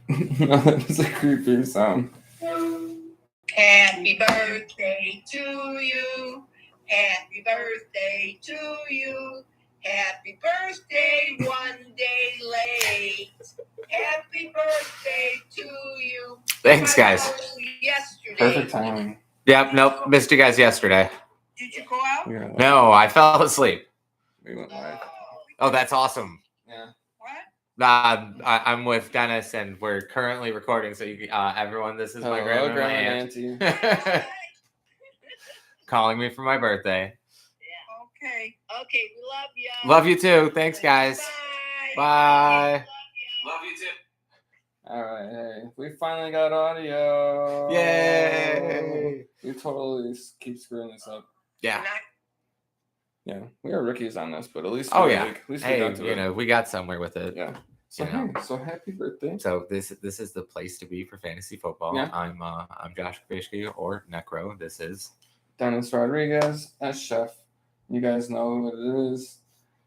No, that was a creepy sound. Happy birthday to you. Happy birthday to you. Happy birthday one day late. Happy birthday to you. Thanks, guys. Yesterday. Perfect timing. Yep, nope, missed you guys yesterday. Did you go out? Yeah, No, I fell asleep. we went live. Oh, that's awesome. Yeah. What? I'm with Dennis, and we're currently recording. So, everyone, this is my Hello, grandma and my aunt calling me for my birthday. Yeah. Okay. Okay, we love you. Love you too. Thanks, guys. Bye. Bye. Love you too. All right, hey, we finally got audio. Yay! We totally keep screwing this up. Yeah. Yeah, we are rookies on this, but at least Oh we, yeah. like, at least Hey, we got to it. we got somewhere with it. Yeah. So you know. hey, so happy birthday. So this is the place to be for fantasy football. Yeah. I'm Josh Fishke or Necro. This is Dennis Rodriguez as chef. You guys know what it is.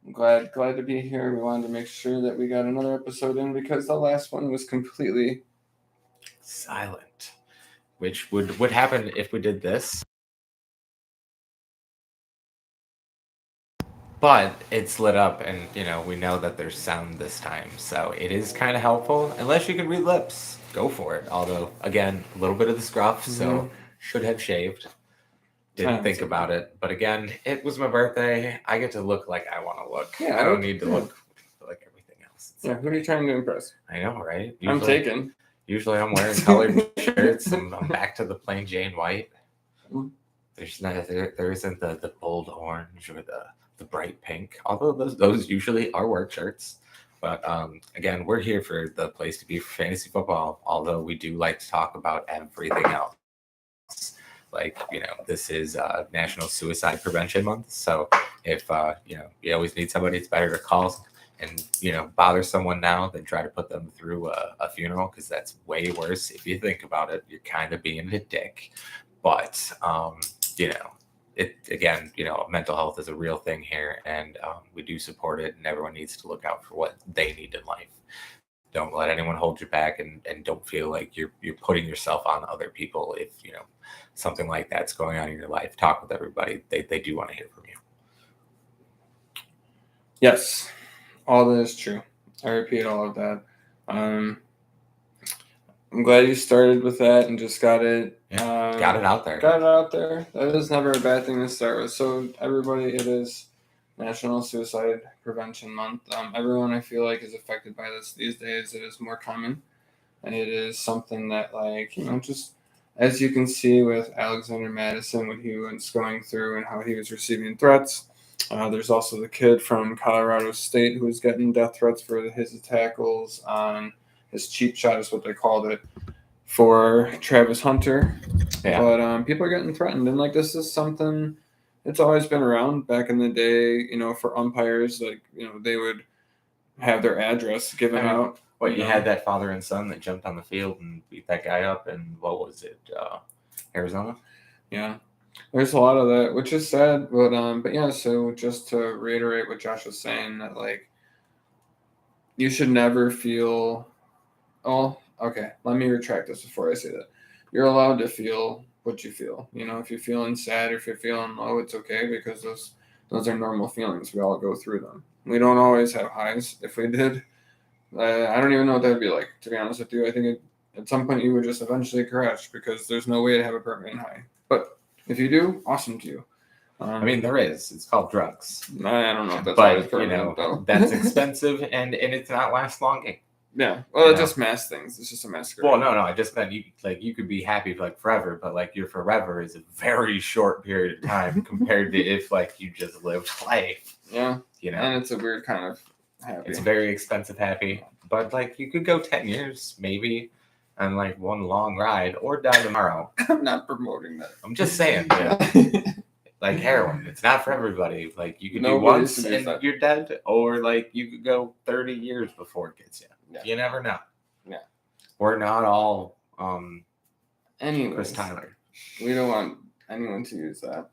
I'm glad to be here. We wanted to make sure that we got another episode in because the last one was completely silent, which would happen if we did this. But it's lit up, and we know that there's sound this time, so it is kind of helpful. Unless you can read lips, go for it. Although, again, a little bit of the scruff, so should have shaved. Didn't think about it, but again, it was my birthday. I get to look like I want to look. Yeah, I don't need to look like everything else. Yeah, who are you trying to impress? I know, right? I'm taken. Usually, I'm wearing colored shirts, and I'm back to the plain Jane white. There's there isn't the bold orange or the bright pink, although those usually are work shirts. But again, we're here for the place to be for fantasy football, although we do like to talk about everything else. Like, this is National Suicide Prevention Month. So if, you always need somebody, it's better to call and, bother someone now than try to put them through a funeral, because that's way worse. If you think about it, you're kind of being a dick. But, mental health is a real thing here, and we do support it, and everyone needs to look out for what they need in life. Don't let anyone hold you back, and don't feel like you're putting yourself on other people. If something like that's going on in your life, talk with everybody. They do want to hear from you. Yes, all that is true. I repeat all of that. I'm glad you started with that and just got it. Got it out there. Got it out there. That is never a bad thing to start with. So everybody, it is National Suicide Prevention Month. Everyone, I feel like, is affected by this these days. It is more common, and it is something that, just as you can see with Alexander Madison, what he was going through and how he was receiving threats. There's also the kid from Colorado State who was getting death threats for his tackles on his cheap shot, is what they called it, for Travis Hunter. Yeah. But people are getting threatened, and this is something. It's always been around. Back in the day, for umpires, they would have their address given out. What, you had that father and son that jumped on the field and beat that guy up, and what was it, Arizona? Yeah, there's a lot of that, which is sad. But yeah. So just to reiterate what Josh was saying, that you should never feel. Oh, okay. Let me retract this before I say that. You're allowed to feel what you feel. If you're feeling sad or if you're feeling low, it's okay, because those are normal feelings. We all go through them. We don't always have highs. If we did, I don't even know what that would be like, to be honest with you. I think at some point you would just eventually crash, because there's no way to have a permanent high. But if you do, awesome to you. There is. It's called drugs. I don't know if that's always permanent, though. That's expensive, and it's not last longing. Yeah, well, it just masks things. It's just a masquerade. Well, no, I just meant you could be happy for forever, but your forever is a very short period of time compared to if you just lived life. Yeah, and it's a weird kind of happy. It's very expensive happy, but you could go 10 years maybe on one long ride, or die tomorrow. I'm not promoting that. I'm just saying, heroin, it's not for everybody. You could do once and you're dead, or you could go 30 years before it gets you. Yeah. You never know. Yeah. We're not all anyways, Chris Tyler. We don't want anyone to use that.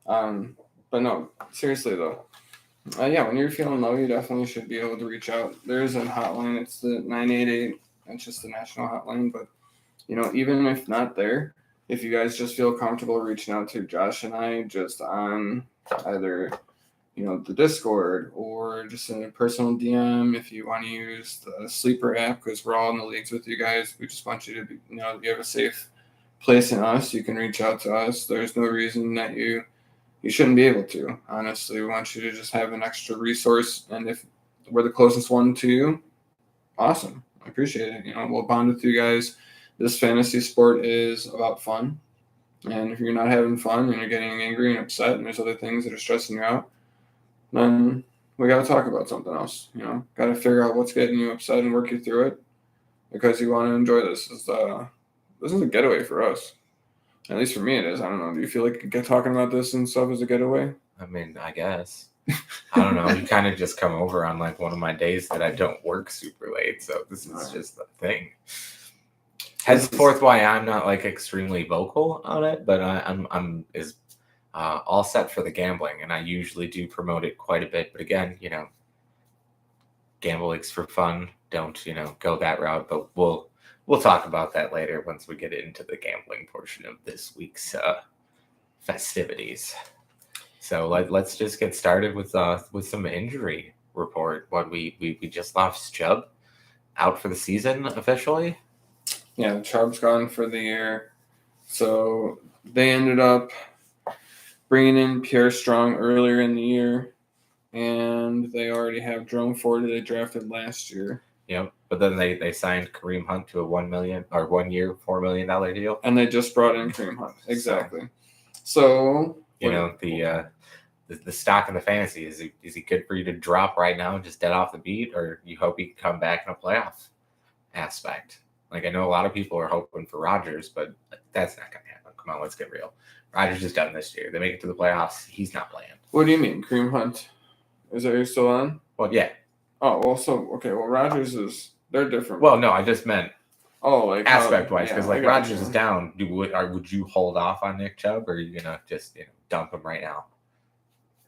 But no, seriously though. When you're feeling low, you definitely should be able to reach out. There is a hotline. It's the It's just the national hotline. But even if not there, if you guys just feel comfortable reaching out to Josh and I just on either the Discord or just in a personal DM, if you want to use the Sleeper app, because we're all in the leagues with you guys, we just want you to be, you have a safe place in us. You can reach out to us. There's no reason that you shouldn't be able to. Honestly, we want you to just have an extra resource, and if we're the closest one to you, awesome. I appreciate it. We'll bond with you guys. This fantasy sport is about fun, and if you're not having fun and you're getting angry and upset and there's other things that are stressing you out, then we got to talk about something else. Got to figure out what's getting you upset and work you through it, because you want to enjoy this. This is a getaway for us. At least for me, it is. I don't know. Do you feel like talking about this and stuff is a getaway? I mean, I guess. I don't know. You kind of just come over on like one of my days that I don't work super late, so this is just the thing. Henceforth, why I'm not like extremely vocal on it, but I'm all set for the gambling, and I usually do promote it quite a bit. But again, gambling's for fun. Don't go that route. But we'll talk about that later once we get into the gambling portion of this week's festivities. So let's just get started with some injury report. What we just lost Chubb out for the season officially. Yeah, Chubb's gone for the year. So they ended up bringing in Pierre Strong earlier in the year, and they already have Jerome Ford that they drafted last year. Yep, but then they signed Kareem Hunt to a 1 year, $4 million deal, and they just brought in Kareem Hunt. Exactly. So the stock in the fantasy is he good for you to drop right now and just dead off the beat, or you hope he can come back in a playoff aspect? Like, I know a lot of people are hoping for Rodgers, but that's not going to happen. Come on, let's get real. Rodgers is done this year. They make it to the playoffs. He's not playing. What do you mean, Kareem Hunt? Is that you're still on? Well, yeah. Oh, well, so, okay, well, Rodgers they're different. Well, no, I just meant like aspect-wise, because like Rodgers is down. Would you hold off on Nick Chubb, or are you going to just dump him right now?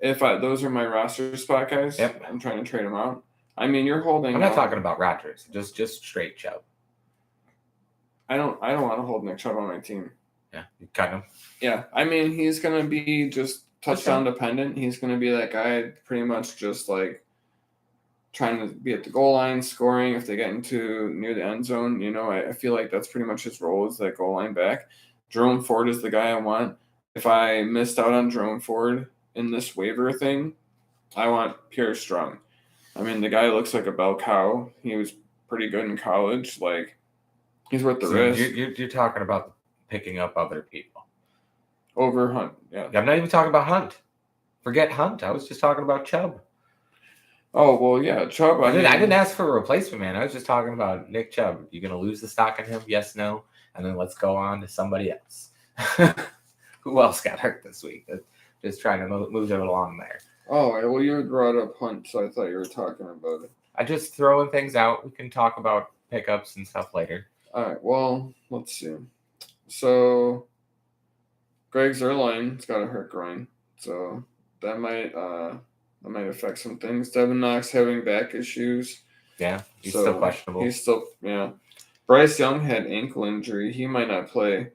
If those are my roster spot guys, yep. I'm trying to trade them out. I mean, you're holding. I'm not talking about Rodgers, just straight Chubb. I don't want to hold Nick Chubb on my team. Yeah, you cut him. Yeah, I mean, he's gonna be just touchdown dependent. He's gonna be that guy, pretty much just like trying to be at the goal line, scoring if they get into near the end zone. I feel like that's pretty much his role, is that goal line back. Jerome Ford is the guy I want. If I missed out on Jerome Ford in this waiver thing, I want Pierre Strong. I mean, the guy looks like a bell cow. He was pretty good in college. Like, he's worth the risk. You're talking about picking up other people over Hunt. Yeah, I'm not even talking about Hunt. Forget Hunt. I was just talking about Chubb. Oh, well, yeah, Chubb. I didn't ask for a replacement, man. I was just talking about Nick Chubb. You going to lose the stock in him? Yes, no? And then let's go on to somebody else. Who else got hurt this week? Just trying to move it along there. Oh, well, you brought up Hunt, so I thought you were talking about it. I just throwing things out. We can talk about pickups and stuff later. All right, well, let's see. So, Greg Zuerlein's got a hurt groin, so that might affect some things. Devin Knox having back issues. Yeah, he's still questionable. Yeah. Bryce Young had ankle injury. He might not play.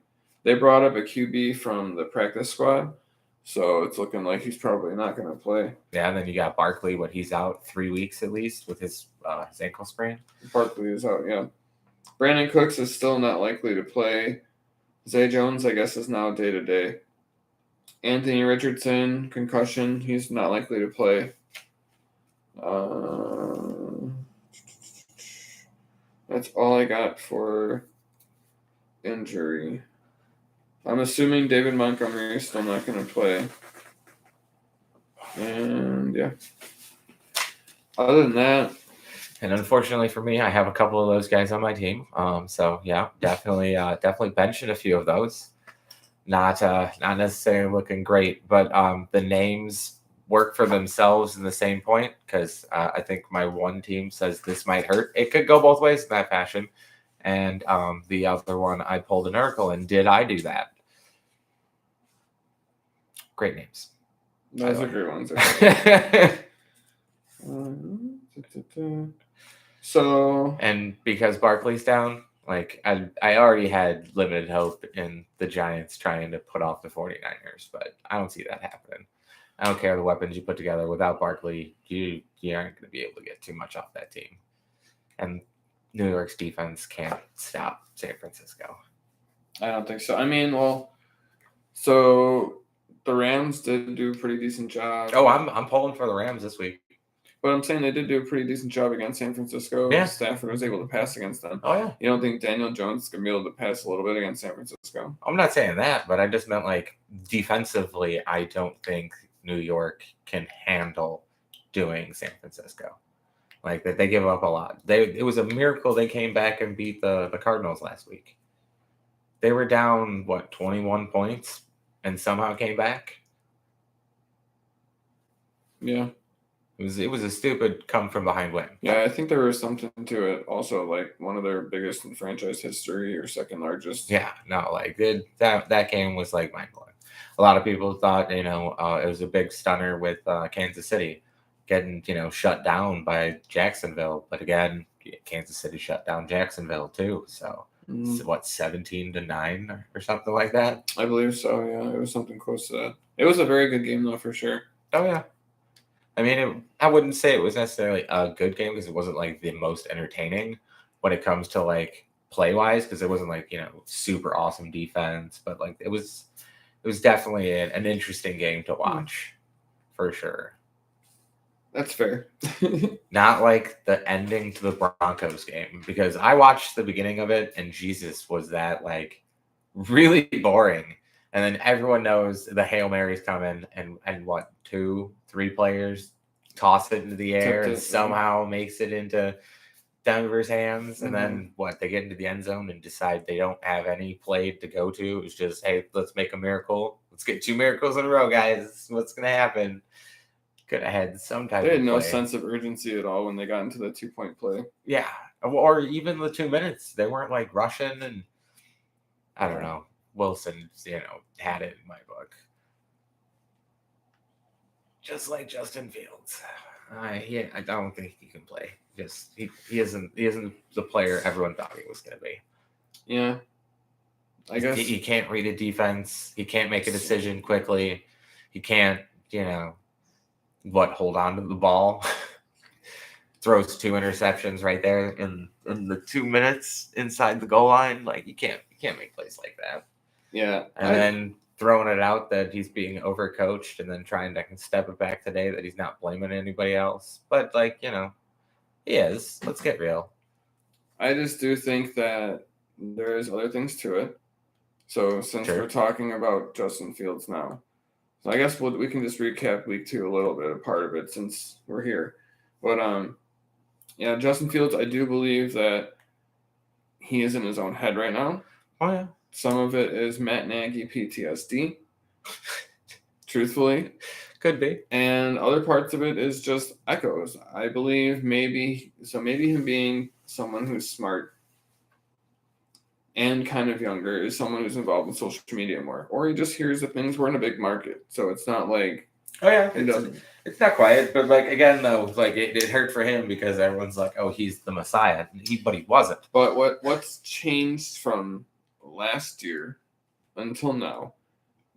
They brought up a QB from the practice squad, so it's looking like he's probably not going to play. Yeah, and then you got Barkley. He's out 3 weeks at least with his ankle sprain. Barkley is out, yeah. Brandon Cooks is still not likely to play. Zay Jones, I guess, is now day-to-day. Anthony Richardson, concussion. He's not likely to play. That's all I got for injury. I'm assuming David Montgomery is still not going to play. And, yeah. Other than that. And unfortunately for me, I have a couple of those guys on my team. So, yeah, definitely benching a few of those. Not necessarily looking great, but the names work for themselves in the same point, because I think my one team says this might hurt. It could go both ways in that fashion. And the other one, I pulled an Urkel, and did I do that? Great names. Those are great ones. So And because Barkley's down, like I already had limited hope in the Giants trying to put off the 49ers, but I don't see that happening. I don't care the weapons you put together. Without Barkley, you aren't going to be able to get too much off that team. And New York's defense can't stop San Francisco. I don't think so. I mean, well, so the Rams did do a pretty decent job. Oh, I'm pulling for the Rams this week. But I'm saying they did do a pretty decent job against San Francisco. Yeah. Stafford was able to pass against them. Oh, yeah. You don't think Daniel Jones is going to be able to pass a little bit against San Francisco? I'm not saying that, but I just meant like defensively, I don't think New York can handle doing San Francisco. Like that they give up a lot. It was a miracle they came back and beat the Cardinals last week. They were down 21 points and somehow came back. Yeah. It was a stupid come from behind win. Yeah, I think there was something to it. Also, like one of their biggest in franchise history or second largest. Yeah, no, like that game was like mind blowing. A lot of people thought it was a big stunner with Kansas City getting shut down by Jacksonville, but again, Kansas City shut down Jacksonville too. So what, 17-9 or something like that? I believe so. Yeah, it was something close to that. It was a very good game though, for sure. Oh yeah. I mean, I wouldn't say it was necessarily a good game because it wasn't like the most entertaining when it comes to like play wise, because it wasn't like super awesome defense, but like it was definitely an interesting game to watch for sure. That's fair. Not like the ending to the Broncos game, because I watched the beginning of it and Jesus, was that like really boring. And then everyone knows the Hail Mary's coming and what, 2-3 players toss it into the air and somehow makes it into Denver's hands. And then they get into the end zone and decide they don't have any play to go to. It's just, hey, let's make a miracle. Let's get 2 miracles in a row, guys. What's going to happen? Could have had some type of They had no play. sense of urgency at all when they got into the 2-point play. Yeah. Or even the 2 minutes. They weren't like rushing, and I don't know. Wilson, had it in my book. Just like Justin Fields. I don't think he can play. He isn't the player everyone thought he was going to be. Yeah. I guess he can't read a defense. He can't make a decision quickly. He can't, hold on to the ball. Throws 2 interceptions right there in the 2 minutes inside the goal line. Like you can't make plays like that. Yeah. And then throwing it out that he's being overcoached, and then trying to step it back today that he's not blaming anybody else. But he is. Let's get real. I just do think that there is other things to it. So since we're talking about Justin Fields now, so I guess we can just recap week 2 a little bit, a part of it, since we're here. But yeah, Justin Fields, I do believe that he is in his own head right now. Oh yeah. Some of it is Matt Nagy PTSD, truthfully. Could be. And other parts of it is just echoes. I believe maybe him being someone who's smart and kind of younger is someone who's involved in social media more. Or he just hears the things. We're in a big market. So it's not like... Oh, yeah. It's not quiet. But, again, though, it hurt for him because everyone's like, oh, he's the Messiah. But he wasn't. But what's changed from last year until now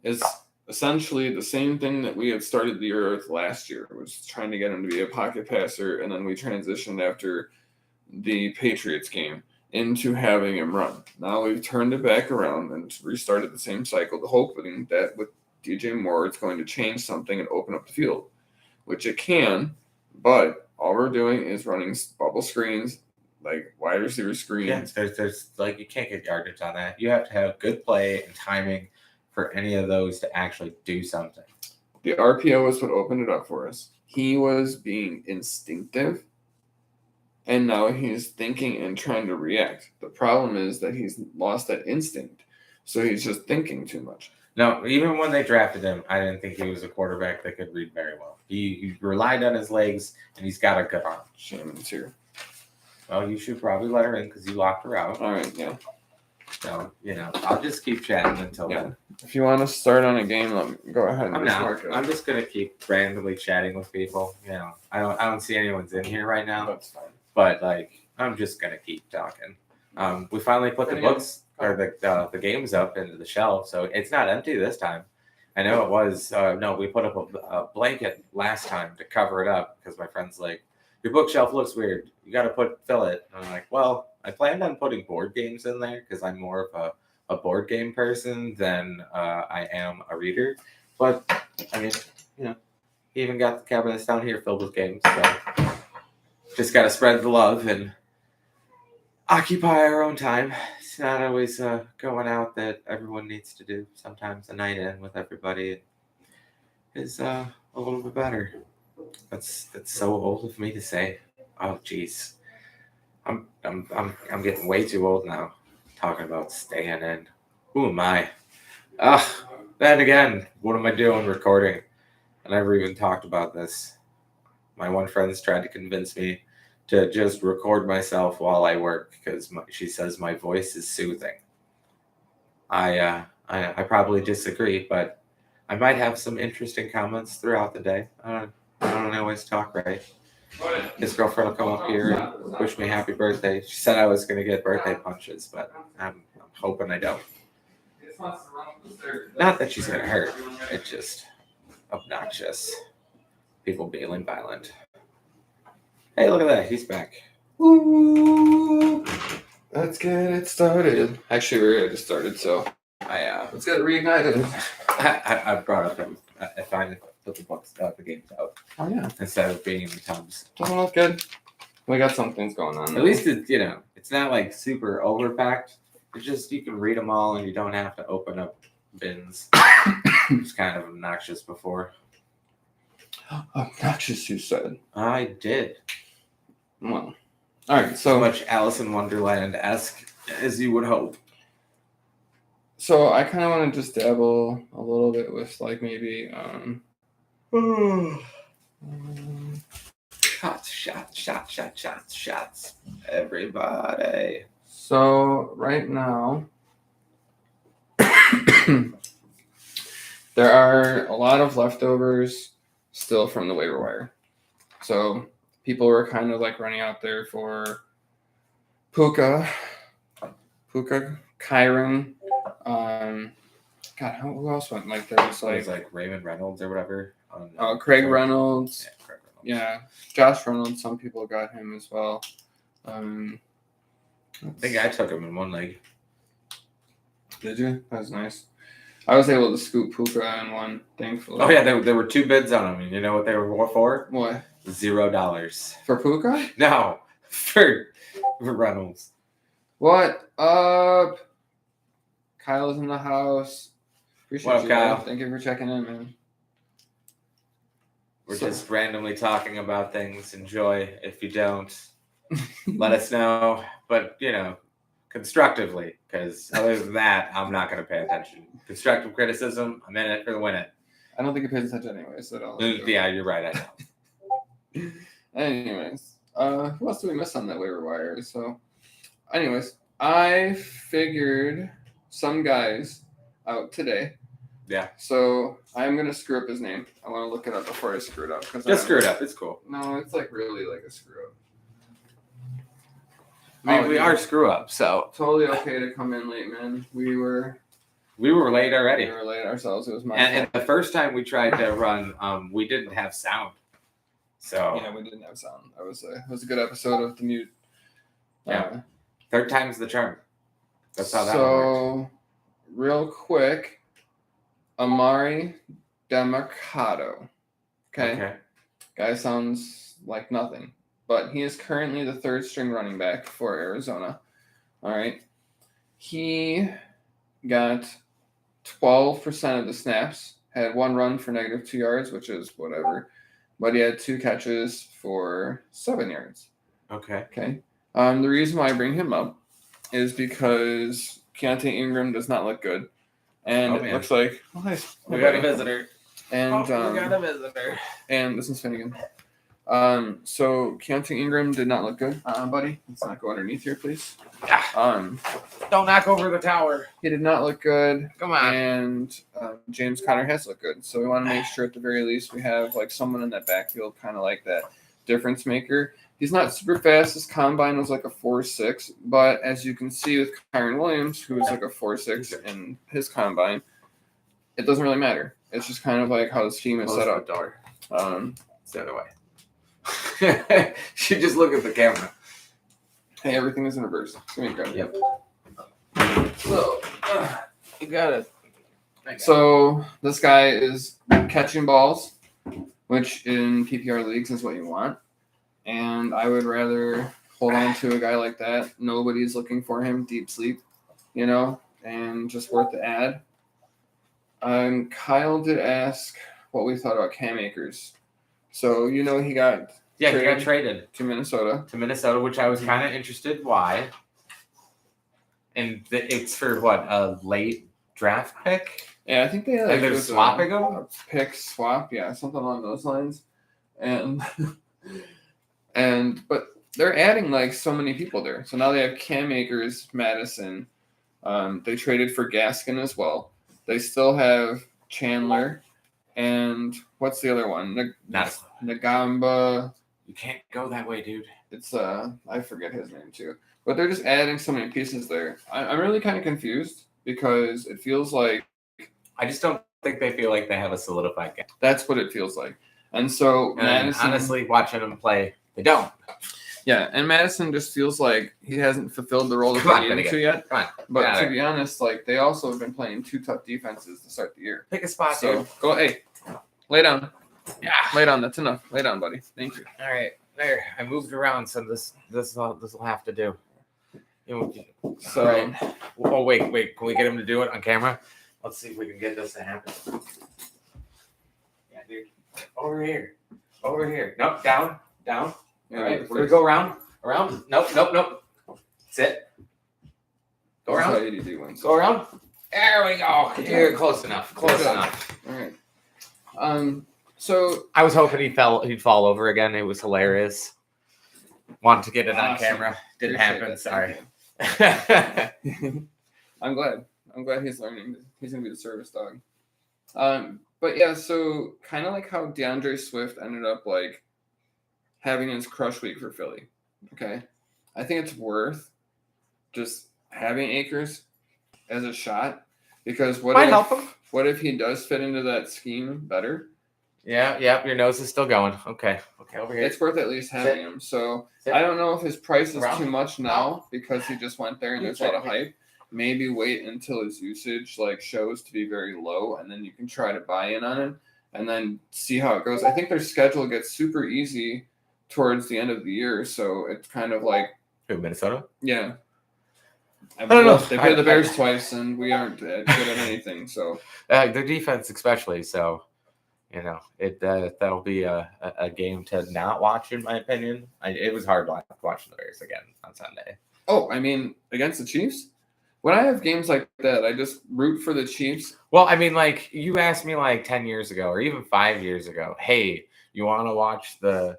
is essentially the same thing that we had started the year with last year, was trying to get him to be a pocket passer, and then we transitioned after the Patriots game into having him run. Now we've turned it back around and restarted the same cycle, hoping that with DJ Moore it's going to change something and open up the field, which it can, but all we're doing is running bubble screens, like wide receiver screens. Yeah, there's you can't get yardage on that. You have to have good play and timing for any of those to actually do something. The RPO is what opened it up for us. He was being instinctive, and now he's thinking and trying to react. The problem is that he's lost that instinct, so he's just thinking too much. No, even when they drafted him, I didn't think he was a quarterback that could read very well. He relied on his legs, and he's got a good arm. Shannon's here. Well, you should probably let her in because you locked her out. All right, yeah. So, I'll just keep chatting until then. If you want to start on a game, go ahead. I'm just going to keep randomly chatting with people. I don't see anyone's in here right now. That's fine. but like I'm just gonna keep talking. We finally put the books or the games up into the shelf, so it's not empty this time. I know it was. No, we put up a blanket last time to cover it up because my friend's like, your bookshelf looks weird. You got to fill it. And I'm like, well, I planned on putting board games in there because I'm more of a board game person than I am a reader. But I mean, he even got the cabinets down here filled with games. So just got to spread the love and occupy our own time. It's not always going out that everyone needs to do. Sometimes a night in with everybody is a little bit better. That's so old of me to say. Oh, jeez, I'm getting way too old now. Talking about staying in. Who am I? Then again, what am I doing recording? I never even talked about this. My one friend's tried to convince me to just record myself while I work because she says my voice is soothing. I probably disagree, but I might have some interesting comments throughout the day. I don't always talk right. His girlfriend will come up here and wish me happy birthday. She said I was going to get birthday punches, but I'm hoping I don't. Not that she's going to hurt. It's just obnoxious. People being violent. Hey, look at that. He's back. Woo! Let's get it started. Actually, we already started, so let's get it reignited. I brought up him. I finally put the games out. Oh, yeah. Instead of being in the tubs. Doesn't look good. We got some things going on. At least it's not like super overpacked. It's just you can read them all and you don't have to open up bins. It's kind of obnoxious before. Obnoxious, you said. I did. Well, all right. So much Alice in Wonderland-esque as you would hope. So I kind of want to just dabble a little bit with like maybe shots, everybody. So right now there are a lot of leftovers still from the waiver wire. So people were kind of like running out there for Puka, Kyron. God, who else went? Like there was like Raymond Reynolds or whatever. Craig Reynolds. Yeah, Craig Reynolds. Yeah, Josh Reynolds. Some people got him as well. I think I took him in one leg. Did you? That was nice. I was able to scoop Puka in one, thankfully. Oh yeah, there were two bids on him. And you know what they were for? What? $0 For Puka? No, for Reynolds. What up? Kyle's in the house. Appreciate what up, you, Kyle? Kyle. Thank you for checking in, man. We're just randomly talking about things. Enjoy. If you don't, let us know. But, constructively, because other than that, I'm not going to pay attention. Constructive criticism, I'm in it for the win it. I don't think it pays attention anyways. So Yeah, you're right. I know. Anyways, who else do we miss on that waiver wire? So, anyways, I figured some guys out today. Yeah. So I'm gonna screw up his name. I want to look it up before I screw it up. Just screw it up. It's cool. No, it's like really like a screw up. I mean, we are screw up, so totally okay to come in late, man. We were late already. We were late ourselves. It was my and the first time we tried to run, we didn't have sound. So yeah, we didn't have sound. It was a good episode of the mute. Yeah. Third time's the charm. That's how that works. So real quick, Amari Demercado. Okay. Guy sounds like nothing, but he is currently the third string running back for Arizona. All right. He got 12% of the snaps, had one run for -2 yards, which is whatever, but he had 2 catches for 7 yards. Okay. The reason why I bring him up is because Keontae Ingram does not look good. And it looks like we got a visitor. And we got a visitor. And this is Finnegan. So Keontae Ingram did not look good, buddy. Let's not go underneath here, please. Don't knock over the tower. He did not look good. Come on. And James Conner has looked good. So we want to make sure at the very least we have like someone in that backfield, kind of like that difference maker. He's not super fast. His combine was like a 4.6, but as you can see with Kyron Williams, who was like a 4.6 in his combine, it doesn't really matter. It's just kind of like how this team is set up. Door. It's the other way. Should just look at the camera. Hey, everything is in reverse. Give me a grab. Yep. So, you got it. So this guy is catching balls, which in PPR leagues is what you want. And I would rather hold on to a guy like that. Nobody's looking for him. Deep sleep, and just worth the ad. Kyle did ask what we thought about Cam Akers. So he got he got traded to Minnesota. Which I was kind of interested. Why? And it's for what, a late draft pick? Yeah, I think they like they're swapping them. A pick swap, yeah, something along those lines. And but they're adding like so many people there. So now they have Cam Akers, Madison. They traded for Gaskin as well. They still have Chandler, and what's the other one? Nagamba. You can't go that way, dude. It's I forget his name too. But they're just adding so many pieces there. I'm really kind of confused because it feels like I just don't think they feel like they have a solidified guy. That's what it feels like. And so Madison, honestly, watching them play, they don't. Yeah, and Madison just feels like he hasn't fulfilled the role that they needed to yet. Come on. But to be honest, like they also have been playing 2 tough defenses to start the year. Pick a spot, So dude. go, hey, lay down. Yeah, lay down. That's enough. Lay down, buddy. Thank you. All right, there. I moved around, so this will have to do. So, right. Oh wait. Can we get him to do it on camera? Let's see if we can get this to happen. Yeah, dude. Over here. Nope. Down. Yeah, All right. We're gonna go around. Nope. Sit. Go around. ADD wins. Go around. There we go. You're close enough. All right. So I was hoping he'd fall over again. It was hilarious. Wanted to get it on camera. Didn't happen. Sorry. I'm glad he's learning. He's gonna be the service dog. But yeah, so kind of like how DeAndre Swift ended up like having his crush week for Philly. Okay, I think it's worth just having Akers as a shot because help him. What if he does fit into that scheme better? Yeah. Your nose is still going. Okay, over here. It's worth at least having him. So I don't know if his price is too much now because he just went there and there's a lot of hype. Maybe wait until his usage like shows to be very low, and then you can try to buy in on it, and then see how it goes. I think their schedule gets super easy towards the end of the year, so it's kind of like Minnesota. Yeah, I don't know. They play the Bears twice, and we aren't good at anything. So their defense, especially. So that'll be a game to not watch, in my opinion. It was hard watching the Bears again on Sunday. Oh, I mean, against the Chiefs. When I have games like that, I just root for the Chiefs. Well, I mean, like you asked me like 10 years ago or even 5 years ago, hey, you want to watch the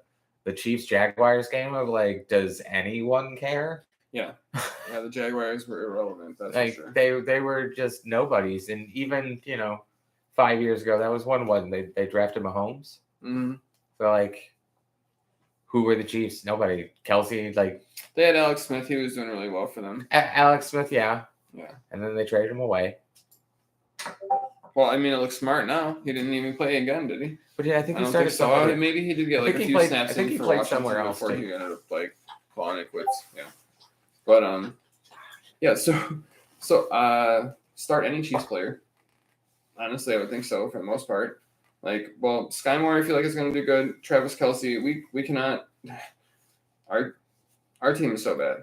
Chiefs Jaguars game? I'm like, does anyone care? Yeah, the Jaguars were irrelevant. That's like for sure. They were just nobodies, and even 5 years ago, that was one they drafted Mahomes. Mm-hmm. So like, who were the Chiefs? Nobody. Kelsey, like they had Alex Smith. He was doing really well for them. Alex Smith, yeah. And then they traded him away. Well, I mean, it looks smart now. He didn't even play again, did he? But yeah, I think he don't started think so. somewhere. Maybe he did get like a few snaps. I think he for played Washington somewhere else before too. he ended up like clawing quits. Yeah, but yeah. So start any Chiefs player. Honestly, I would think so for the most part. Like, well, Sky Moore, I feel like is going to do good. Travis Kelce, we cannot. Our team is so bad.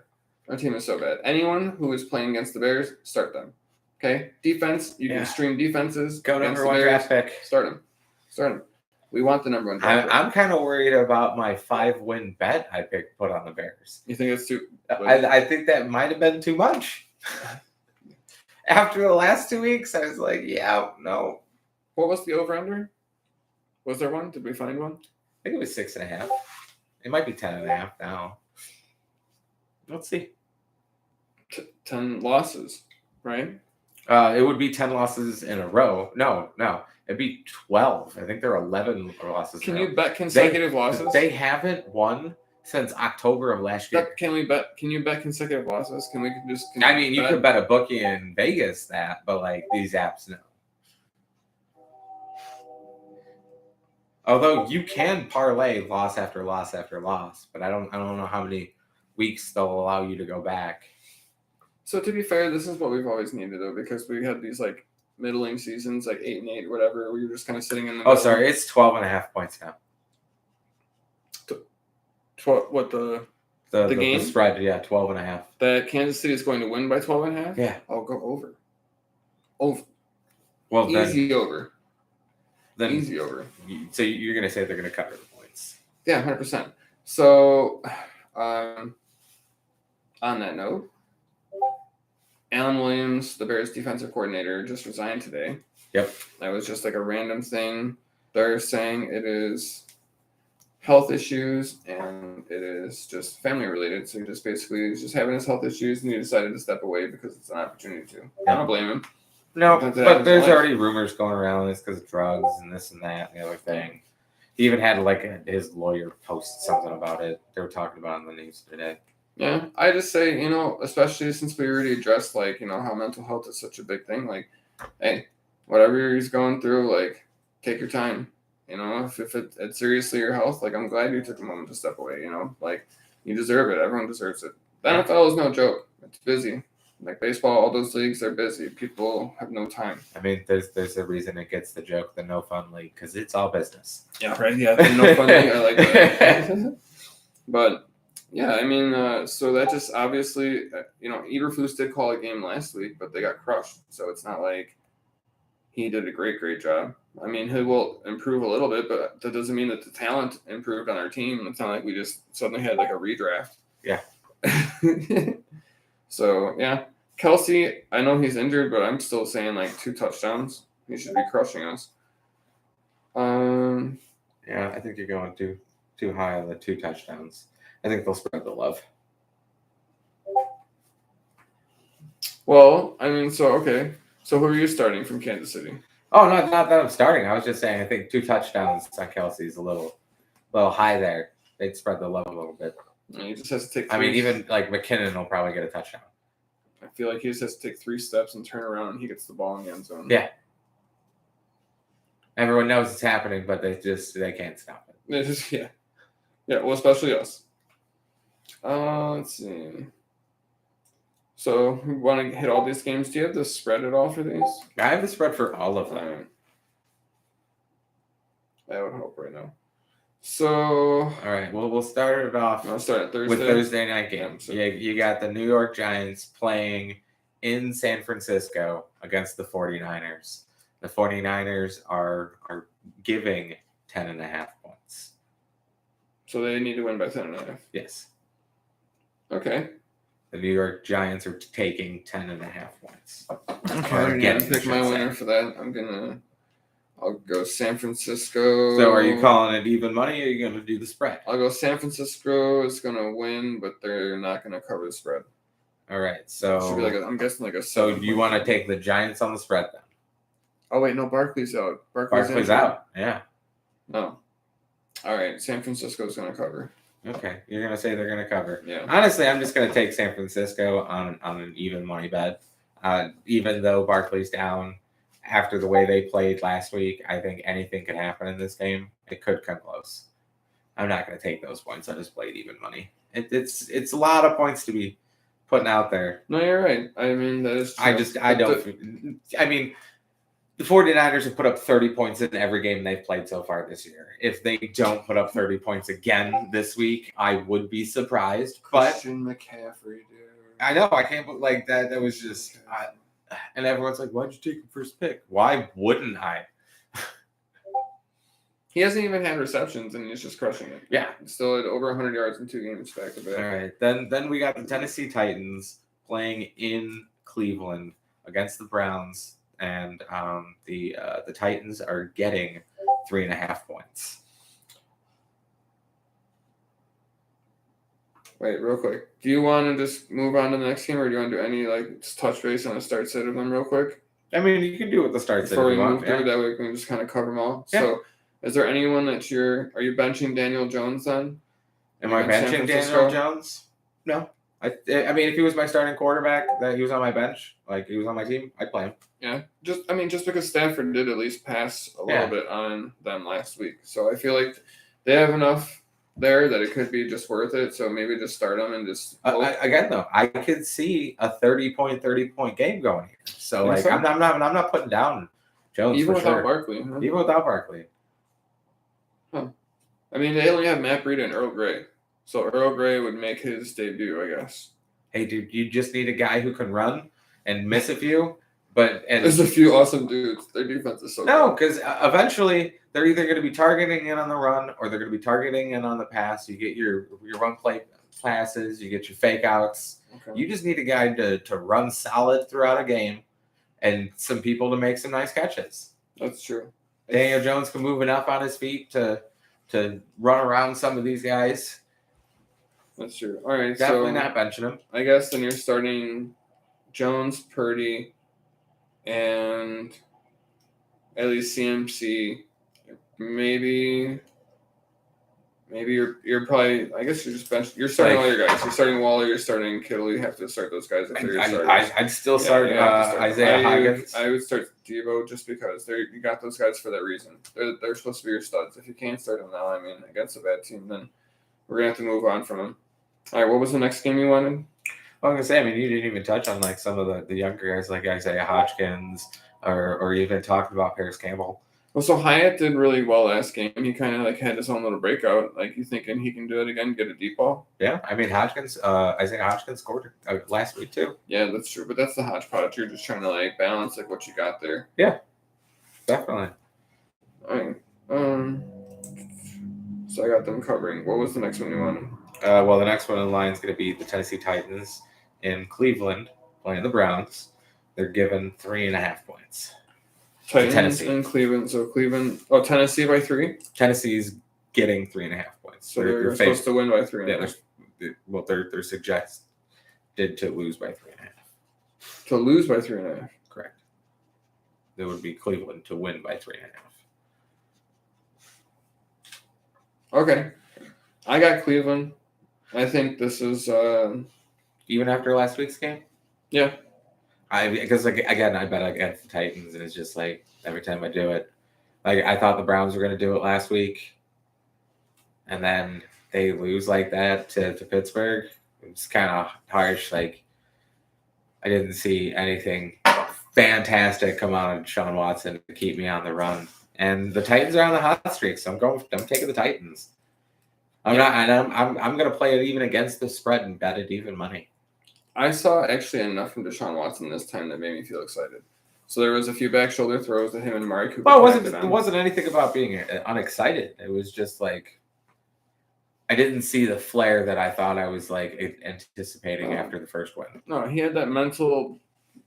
Our team is so bad. Anyone who is playing against the Bears, start them. Okay? Defense, you can stream defenses. Go number one draft pick. Start them. We want the number one draft pick. I'm kind of worried about my 5-win bet I put on the Bears. You think it's too... I think that might have been too much. After the last 2 weeks, I was like, yeah, no. What was the over-under? Was there one? Did we find one? I think it was 6.5. It might be 10.5 now. Let's see. 10 losses, right? It would be 10 losses in a row. No. It'd be 12. I think there are 11 losses. Can you bet consecutive losses? They haven't won since October of last year. Can we bet? Can you bet consecutive losses? Can I mean, you could bet a bookie in Vegas that, but like these apps, no. Although you can parlay loss after loss after loss, but I don't know how many weeks they'll allow you to go back. So to be fair, this is what we've always needed though, because we had these like middling seasons, like 8-8, whatever. We were just kind of sitting in the. Oh, sorry, it's 12.5 points now. What the game? The spread, yeah, 12.5. That Kansas City is going to win by 12.5? Yeah. I'll go over. Over. Well, easy over. Then easy over. So you're going to say they're going to cover the points? Yeah, 100%. So, on that note, Alan Williams, the Bears defensive coordinator, just resigned today. Yep. That was just like a random thing. They're saying it is health issues and it is just family related. So he just basically is just having his health issues and he decided to step away because it's an opportunity to. I don't blame him. No, but there's already rumors going around. It's because of drugs and this and that and the other thing. He even had his lawyer post something about it. They were talking about it on the news today. Yeah, I just say, especially since we already addressed, how mental health is such a big thing. Like, hey, whatever he's going through, take your time. If it's seriously your health, I'm glad you took a moment to step away, you deserve it. Everyone deserves it. The NFL is no joke. It's busy. Like baseball, all those leagues are busy. People have no time. I mean, there's a reason it gets the joke, the no fun league, because it's all business. Yeah, right. Yeah, the no fun league. I like that. But yeah, I mean, so that just obviously, Eberflus did call a game last week, but they got crushed. So it's not like he did a great job. I mean, he will improve a little bit, but that doesn't mean that the talent improved on our team. It's not like we just suddenly had a redraft. Yeah. So, yeah. Kelsey, I know he's injured, but I'm still saying 2 touchdowns. He should be crushing us. Yeah, I think you're going too high on the 2 touchdowns. I think they'll spread the love. Well, I mean, okay. So who are you starting from Kansas City? Oh, not that I'm starting. I was just saying I think 2 touchdowns on Kelsey is a little high there. They'd spread the love a little bit. He just has to take 3. I mean, even McKinnon will probably get a touchdown. I feel like he just has to take 3 steps and turn around and he gets the ball in the end zone. Yeah. Everyone knows it's happening, but they can't stop it. Yeah. Yeah, well, especially us. Let's see. So we want to hit all these games. Do you have the spread at all for these? I have the spread for all of them. Right. That would help right now. So, all right. Well, we'll start it off. I'll start at Thursday. With Thursday night games. Yeah, you got the New York Giants playing in San Francisco against the 49ers. The 49ers are giving 10.5 points. So they need to win by 10.5. Yes. Okay. The New York Giants are taking 10.5 points. Okay. I'm going to pick my winner for that. I'll go San Francisco. So are you calling it even money or are you going to do the spread? I'll go San Francisco is going to win, but they're not going to cover the spread. All right. So should be I'm guessing a. So do you want to take the Giants on the spread then? Oh, wait. No, Barkley's out. Barkley's out. Yeah. No. All right. San Francisco's going to cover. Okay. You're going to say they're going to cover. Yeah. Honestly, I'm just going to take San Francisco on an even money bet. Even though Barkley's down. After the way they played last week, I think anything could happen in this game. It could come close. I'm not going to take those points. I just played even money. It's a lot of points to be putting out there. No, you're right. I mean, that is true. I mean, the 49ers have put up 30 points in every game they've played so far this year. If they don't put up 30 points again this week, I would be surprised. Christian McCaffrey, dude. I know. I can't believe that. That was just... and everyone's like, why'd you take him first pick? Why wouldn't I? He hasn't even had receptions, and he's just crushing it. Yeah. Still at over 100 yards in 2 games back to back. All right. Then we got the Tennessee Titans playing in Cleveland against the Browns, and the Titans are getting 3.5 points. Wait, real quick. Do you want to just move on to the next game, or do you want to do any just touch base on the start set of them real quick? I mean, you can do it with the start set before we move through. That way we can just kind of cover them all. Yeah. So, is there anyone that are you benching Daniel Jones then? Am I against San benching Francisco? Daniel Jones? No. I mean, if he was my starting quarterback, that he was on my bench, like he was on my team, I'd play him. Yeah, just because Stafford did at least pass a little Yeah. bit on them last week, so I feel like they have enough there that it could be just worth it. So maybe just start them and just Again, though, I could see a 30-point game going here. So Think like, so? I'm not putting down Jones even for without sure. Barkley. Huh? Even without Barkley. I mean, they only have Matt Breida and Earl Grey, so Earl Grey would make his debut, I guess. Hey, dude, you just need a guy who can run and miss a few. There's a few awesome dudes. Their defense is so no, good. because eventually they're either going to be targeting in on the run or they're going to be targeting in on the pass. You get your run play passes, you get your fake outs. Okay. You just need a guy to run solid throughout a game and some people to make some nice catches. That's true. Daniel Jones can move enough on his feet to run around some of these guys. That's true. All right, Definitely so not benching him. I guess then you're starting Jones, Purdy, and at least CMC. Maybe you're probably. I guess you're just bench. You're starting all your guys. You're starting Waller. You're starting Kittle. You have to start those guys if they're your starters. I'd still start you have to start them. Isaiah Hodgins. I would start Devo just because you got those guys for that reason. They're supposed to be your studs. If you can't start them now, I mean, against a bad team, then we're gonna have to move on from them. All right, what was the next game you wanted? I was gonna say, I mean, you didn't even touch on like some of the younger guys like Isaiah Hodgins or even talking about Paris Campbell. Well, so Hyatt did really well last game. He kind of like had his own little breakout. Like, you thinking he can do it again, get a deep ball? Yeah, I mean, Isaiah Hodgins scored last week too. Yeah, that's true. But that's the hodgepodge. You're just trying to like balance like what you got there. Yeah, definitely. All right. So I got them covering. What was the next one you wanted? Well, the next one in line is going to be the Tennessee Titans in Cleveland playing the Browns. They're given 3.5 points. Titans Tennessee. and Cleveland. So Cleveland. Oh, Tennessee by 3. Tennessee's getting 3.5 points. So they're supposed to win by 3. Yeah, they're suggested to lose by 3.5. To lose by 3.5. Correct. It would be Cleveland to win by 3.5. Okay, I got Cleveland. I think this is even after last week's game. Yeah. Because like, again, I bet against the Titans, and it's just like every time I do it, like I thought the Browns were going to do it last week, and then they lose like that to Pittsburgh. It's kind of harsh. Like I didn't see anything fantastic come out of Deshaun Watson to keep me on the run, and the Titans are on the hot streak, so I'm taking the Titans. I'm going to play it even against the spread and bet it even money. I saw actually enough from Deshaun Watson this time that made me feel excited. So there was a few back shoulder throws to him and Amari Cooper. Well, it wasn't anything about being unexcited. It was just like I didn't see the flare that I thought I was like anticipating after the first win. No, he had that mental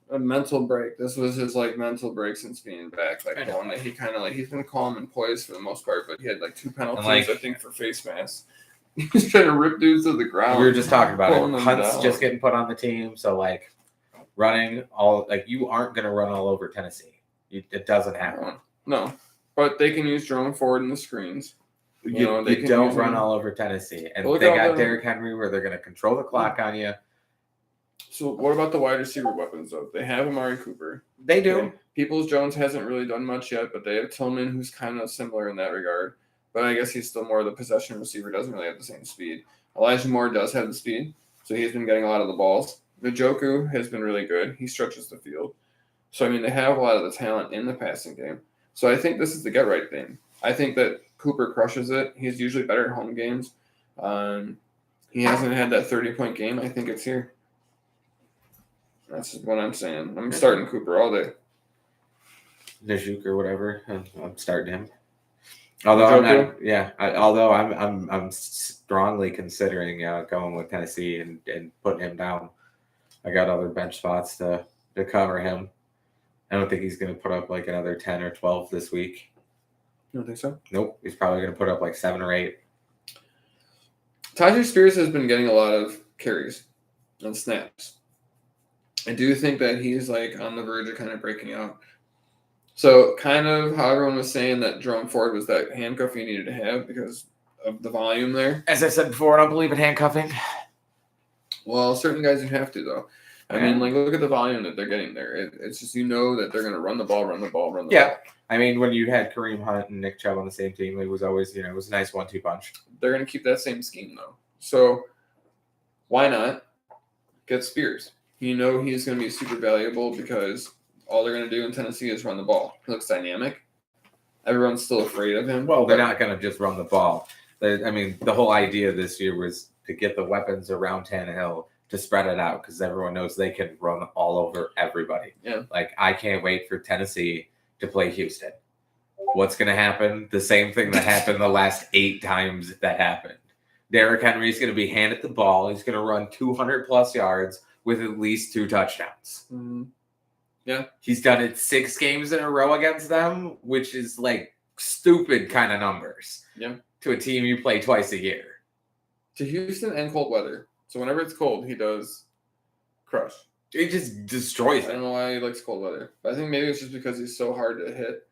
break. This was his like mental break since being back. Like the one that he kind of like he's been calm and poised for the most part, but he had like 2 penalties I think for face masks. He's trying to rip dudes to the ground. We were just talking about Pulling it. them Hunt's down. just getting put on the team, so like running all like you aren't going to run all over Tennessee. It doesn't happen. No, but they can use Jerome Ford in the screens. You don't run all over Tennessee, and they got Derrick Henry where they're going to control the clock on you. So what about the wide receiver weapons though? They have Amari Cooper. They do. Okay. Peoples-Jones hasn't really done much yet, but they have Tillman, who's kind of similar in that regard. But I guess he's still more of the possession receiver, doesn't really have the same speed. Elijah Moore does have the speed, so he's been getting a lot of the balls. Njoku has been really good. He stretches the field. So, I mean, they have a lot of the talent in the passing game. So I think this is the get-right thing. I think that Cooper crushes it. He's usually better at home games. He hasn't had that 30-point game. I think it's here. That's what I'm saying. I'm starting Cooper all day. Njoku or whatever. I'm starting him. Although I'm strongly considering going with Tennessee and putting him down. I got other bench spots to cover him. I don't think he's going to put up like another 10 or 12 this week. You don't think so? Nope. He's probably going to put up like 7 or 8. Tyjae Spears has been getting a lot of carries and snaps. I do think that he's like on the verge of kind of breaking out. So kind of how everyone was saying that Jerome Ford was that handcuff you needed to have because of the volume there. As I said before, I don't believe in handcuffing. Well, certain guys you have to though. I mean, like look at the volume that they're getting there. It's just that they're going to run the ball. Yeah. I mean, when you had Kareem Hunt and Nick Chubb on the same team, it was always, it was a nice 1-2 punch. They're going to keep that same scheme though. So why not get Spears? He's going to be super valuable because all they're going to do in Tennessee is run the ball. He looks dynamic. Everyone's still afraid of him. Well, they're not going to just run the ball. I mean, the whole idea this year was to get the weapons around Tannehill to spread it out because everyone knows they can run all over everybody. Yeah. Like, I can't wait for Tennessee to play Houston. What's going to happen? The same thing that happened the last 8 times that happened. Derrick Henry's going to be handed the ball. He's going to run 200-plus yards with at least 2 touchdowns. Mm-hmm. Yeah. He's done it 6 games in a row against them, which is like stupid kind of numbers. Yeah. To a team you play twice a year. To Houston and cold weather. So whenever it's cold, he does crush. It just destroys I don't know why he likes cold weather. But I think maybe it's just because he's so hard to hit.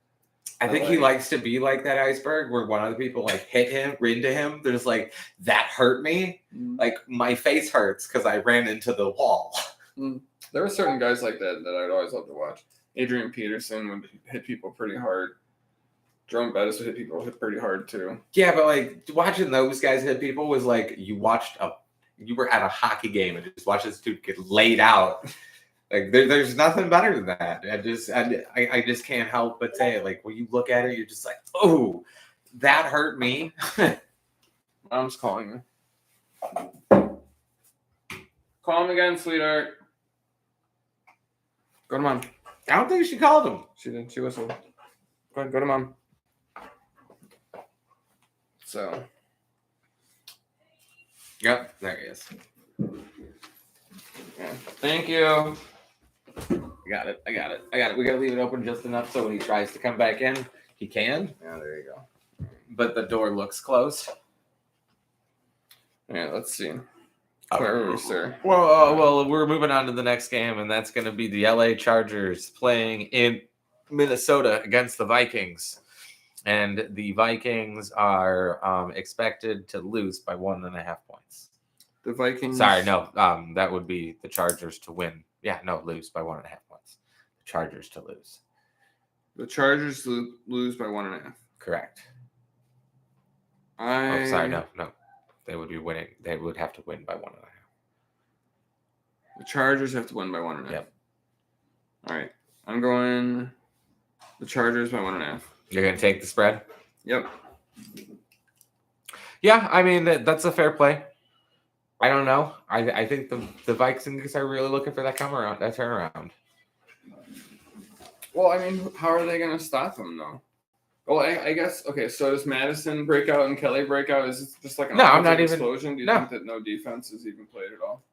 I think he likes to be like that iceberg where one of the people like hit him, into him. There's like, that hurt me. Mm. Like my face hurts because I ran into the wall. Mm. There were certain guys like that I'd always love to watch. Adrian Peterson would hit people pretty hard. Jerome Bettis would hit people pretty hard too. Yeah, but like watching those guys hit people was like you were at a hockey game and just watch this dude get laid out. Like there's nothing better than that. I just can't help but say it. Like when you look at it, you're just like, oh, that hurt me. Mom's calling me. Call him again, sweetheart. Go to mom. I don't think she called him. She didn't. She whistled. Go ahead. Go to mom. So. Yep, there he is. Yeah. Thank you. I got it. We got to leave it open just enough so when he tries to come back in, he can. Yeah, there you go. But the door looks closed. Yeah, let's see. Where are we, sir? Well, we're moving on to the next game, and that's going to be the LA Chargers playing in Minnesota against the Vikings. And the Vikings are expected to lose by 1.5 points. The Vikings. Sorry, no. That would be the Chargers to win. Yeah, no, lose by 1.5 points. The Chargers to lose. The Chargers lose by 1.5. Correct. Sorry, no. They would be winning. They would have to win by 1.5. The Chargers have to win by 1.5. Yep. All right. I'm going the Chargers by 1.5. You're going to take the spread? Yep. Yeah, I mean, that's a fair play. I don't know. I think the Vikings are really looking for that turnaround. Well, I mean, how are they going to stop them, though? Well, I guess, okay, so does Madison break out and Kelly break out? Is it just like an explosion? Do you think that no defense is even played at all?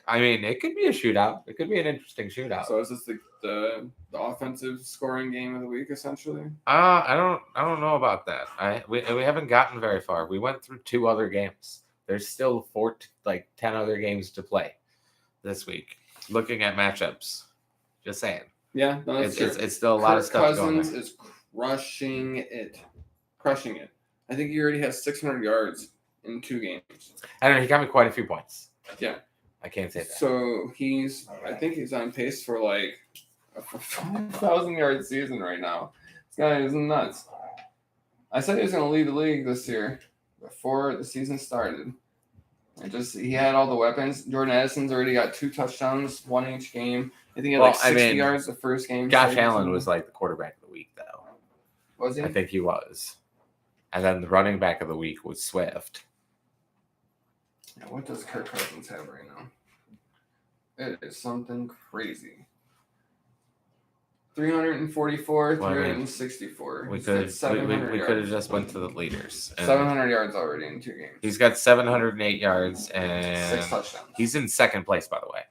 I mean, it could be a shootout. It could be an interesting shootout. So is this the offensive scoring game of the week, essentially? I don't know about that. We haven't gotten very far. We went through 2 other games. There's still 10 other games to play this week. Looking at matchups, just saying. Yeah, no, that's true. It's still a lot of stuff going on. Cousins is crushing it. I think he already has 600 yards in 2 games. I don't know. He got me quite a few points. Yeah. I can't say that. So I think he's on pace for like a 5,000-yard season right now. This guy is nuts. I said he was going to lead the league this year before the season started. He had all the weapons. Jordan Addison's already got 2 touchdowns, 1 each game. I think he had 60 yards the first game. Josh Allen was like the quarterback of the week, though. Was he? I think he was. And then the running back of the week was Swift. Yeah, what does Kirk Cousins have right now? It is something crazy. 344, 364. We could have just went to the leaders. 700 yards already in 2 games. He's got 708 yards and 6 touchdowns. He's in second place, by the way.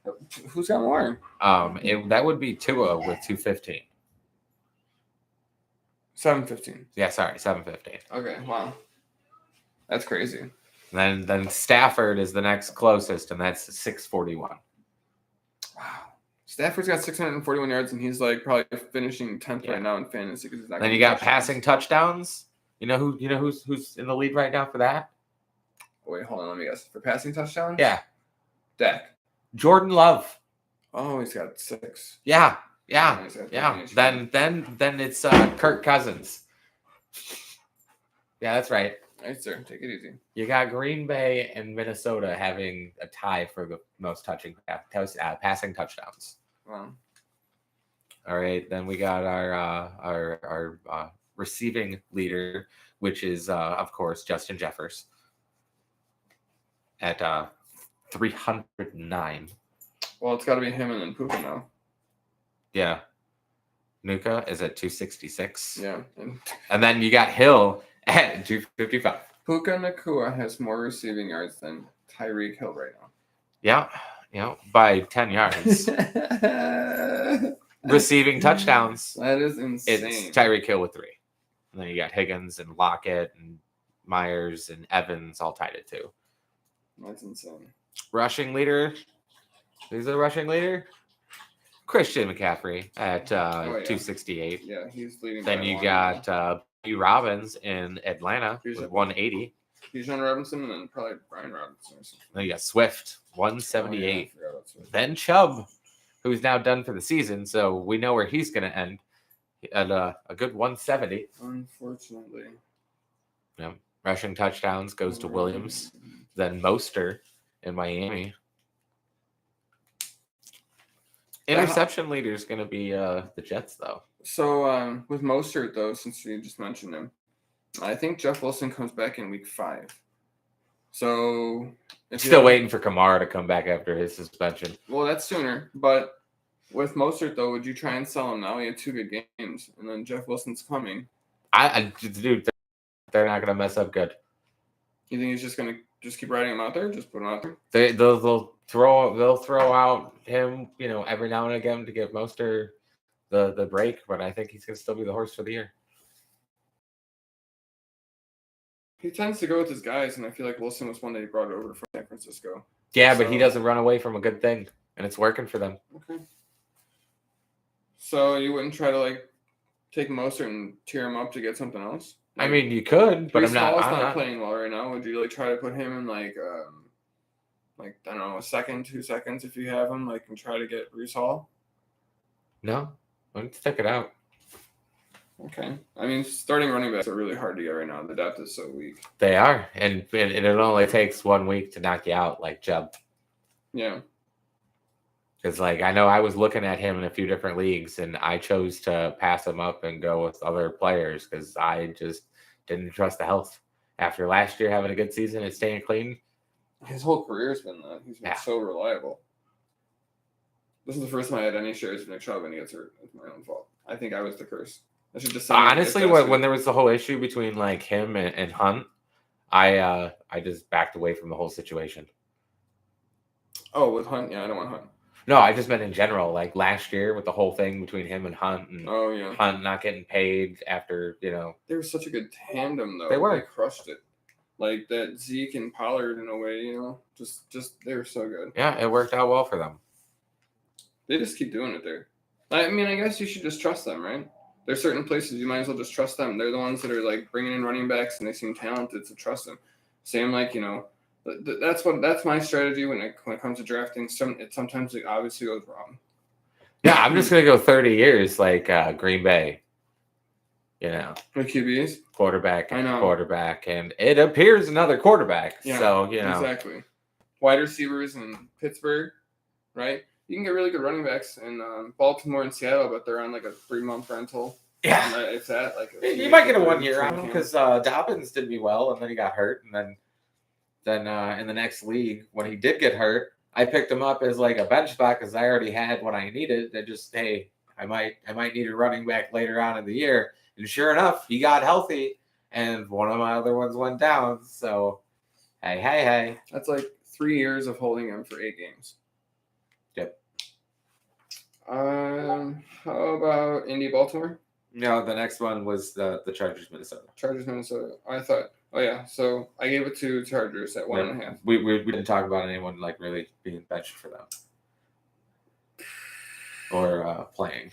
Who's got more? That would be Tua with 215. 715. Yeah, sorry, 715. Okay, wow. That's crazy. Then Stafford is the next closest, and that's 641. Wow. Stafford's got 641 yards, and he's like probably finishing 10th right now in fantasy. Then you got passing touchdowns. You know who's in the lead right now for that? wait, hold on, let me guess. For passing touchdowns? Yeah. Dak. Jordan Love. Oh, he's got 6. Yeah. He's got 13. Then it's Kirk Cousins. Yeah, that's right. Right, sir. Take it easy. You got Green Bay and Minnesota having a tie for the most passing touchdowns. Wow. All right, then we got our receiving leader, which is of course Justin Jeffers at 309. Well, it's got to be him and then Puka now. Yeah, Nuka is at 266. Yeah. And then you got Hill at 255. Puka Nakua has more receiving yards than Tyreek Hill right now. Yeah, by 10 yards. Receiving touchdowns. That is insane. It's Tyreek Hill with 3. And then you got Higgins and Lockett and Myers and Evans all tied at 2. That's insane. Rushing leader. Who's the rushing leader? Christian McCaffrey at 268. Yeah, he's leading. Then you got B. Robbins in Atlanta with 180. Bijan Robinson and then probably Brian Robinson or something. Then you got Swift, 178. Oh, yeah, I forgot about Swift. Then Chubb, who's now done for the season, so we know where he's going to end at a good 170. Unfortunately. Yeah. Rushing touchdowns goes to Williams. Then Mostert in Miami. Interception leader is going to be the Jets, though. So with Mostert, though, since you just mentioned him, I think Jeff Wilson comes back in week 5. So Still waiting for Kamara to come back after his suspension. Well, that's sooner. But with Mostert, though, would you try and sell him now? He had 2 good games, and then Jeff Wilson's coming. Dude, they're not going to mess up good. You think he's just going to just keep riding him out there? Just put him out there? They'll throw out him, every now and again to give Mostert the break, but I think he's going to still be the horse for the year. He tends to go with his guys, and I feel like Wilson was one that he brought over from San Francisco. Yeah, but he doesn't run away from a good thing, and it's working for them. Okay. So you wouldn't try to take Mostert and tear him up to get something else? I mean, you could, but I'm not playing well right now. Would you try to put him in I don't know, a second, 2 seconds if you have him, and try to get Breece Hall? No, let's check it out. Okay. I mean, starting running backs are really hard to get right now. The depth is so weak. They are, and it only takes 1 week to knock you out, like Chubb. Yeah. Because, I know I was looking at him in a few different leagues, and I chose to pass him up and go with other players because I just didn't trust the health. After last year having a good season and staying clean. His whole career's been that. He's been so reliable. This is the first time I had any shares of Nick Chubb, and he gets hurt. It's my own fault. I think I was the curse. I should just honestly, when there was the whole issue between him and Hunt, I just backed away from the whole situation. Oh, with Hunt? Yeah, I don't want Hunt. No, I just meant in general. Last year with the whole thing between him and Hunt, and Hunt not getting paid after They were such a good tandem, though. They were. They crushed it. That Zeke and Pollard in a way, just they were so good. Yeah, it worked out well for them. They just keep doing it there. I mean, I guess you should just trust them, right? There's certain places you might as well just trust them. They're the ones that are bringing in running backs and they seem talented, so trust them. Same that's my strategy when it comes to drafting. Sometimes it obviously goes wrong. Yeah, I'm just gonna go 30 years like Green Bay. With QBs, quarterback, and it appears another quarterback. Yeah, so exactly. Wide receivers in Pittsburgh, right? You can get really good running backs in Baltimore and Seattle, but they're on a 3-month rental. Yeah, it's that you might get a 1 year on him because Dobbins did me well, and then he got hurt, and then in the next league when he did get hurt, I picked him up as a bench spot because I already had what I needed. And just I might need a running back later on in the year, and sure enough, he got healthy, and one of my other ones went down. So hey, that's 3 years of holding him for 8 games. Yep. How about Indy, Baltimore? No, the next one was the Chargers, Minnesota. Chargers, Minnesota. I thought. Oh yeah. So I gave it to Chargers at 1.5. We didn't talk about anyone really being benched for them or playing.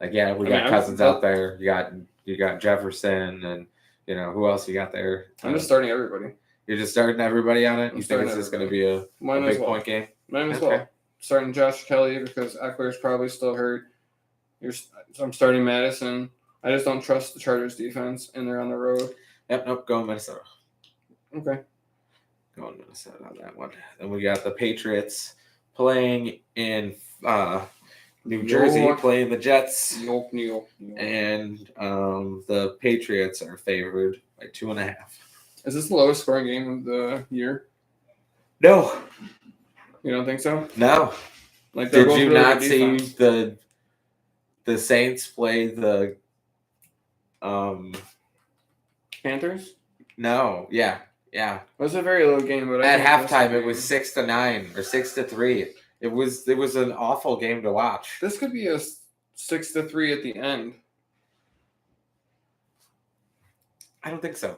We got Cousins out there. You got Jefferson, and who else you got there? I'm just starting everybody. You're just starting everybody on it. I'm You think starting it's just going to be a Might as big well. point game? Might as Okay. well. Starting Josh Kelly because Eckler's probably still hurt. I'm starting Madison. I just don't trust the Chargers defense, and they're on the road. Yep. Nope. Going Minnesota. Okay. Going Minnesota on that one. Then we got the Patriots playing in New Jersey, York. playing the Jets. New York. And the Patriots are favored by 2.5. Is this the lowest scoring game of the year? No. You don't think so? No. Like, they're Did both you really not good see defense. the Saints play the Panthers? No, yeah. It was a very low game, but At I think halftime this it was 6-9 or 6-3. It was an awful game to watch. This could be a 6-3 at the end. I don't think so.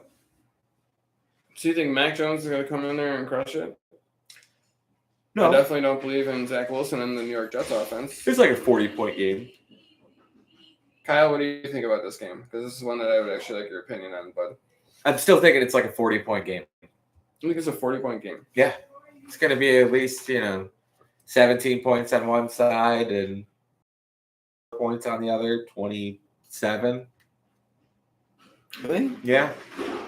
So you think Mac Jones is going to come in there and crush it? No. I definitely don't believe in Zach Wilson and the New York Jets offense. It's like a 40-point game. Kyle, what do you think about this game? Because this is one that I would actually like your opinion on, bud. I'm still thinking it's like a 40-point game. I think it's a 40-point game. Yeah. It's going to be at least, 17 points on one side and points on the other, 27. Really? Yeah.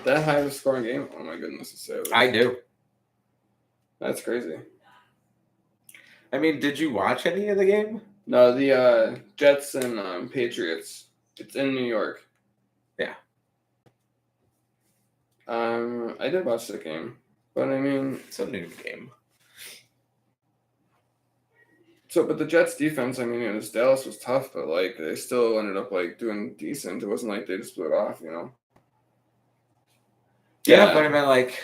That high of a scoring game? Oh my goodness. I do. That's crazy. I mean, did you watch any of the game? No, the Jets and Patriots. It's in New York. Yeah. I did watch the game, but I mean, It's a new game. but the Jets defense, I mean, Dallas was tough, but like they still ended up like doing decent. It wasn't like they just blew it off, Yeah, but I mean, like,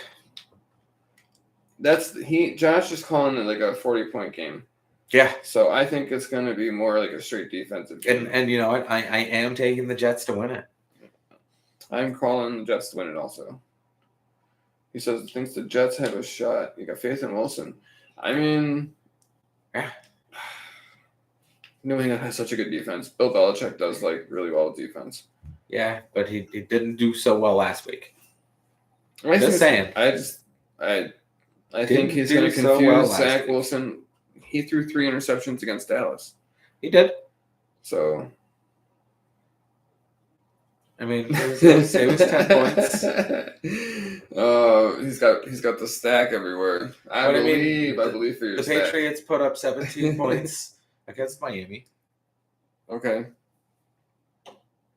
Josh is calling it like a 40-point game. yeah. So I think it's going to be more like a straight defensive game. And you know what? I am taking the Jets to win it. I'm calling the Jets to win it also. He says thinks the Jets have a shot. You got faith in Wilson. I mean, yeah. New England has such a good defense. Bill Belichick does like really well with defense. Yeah, but he didn't do so well last week. Just saying. I think he's going to confuse Zach Wilson. He threw 3 interceptions against Dallas. He did. So, I mean, it was 10 points. He's got the stack everywhere. I believe for your the stack. Patriots put up 17 points against Miami. Okay.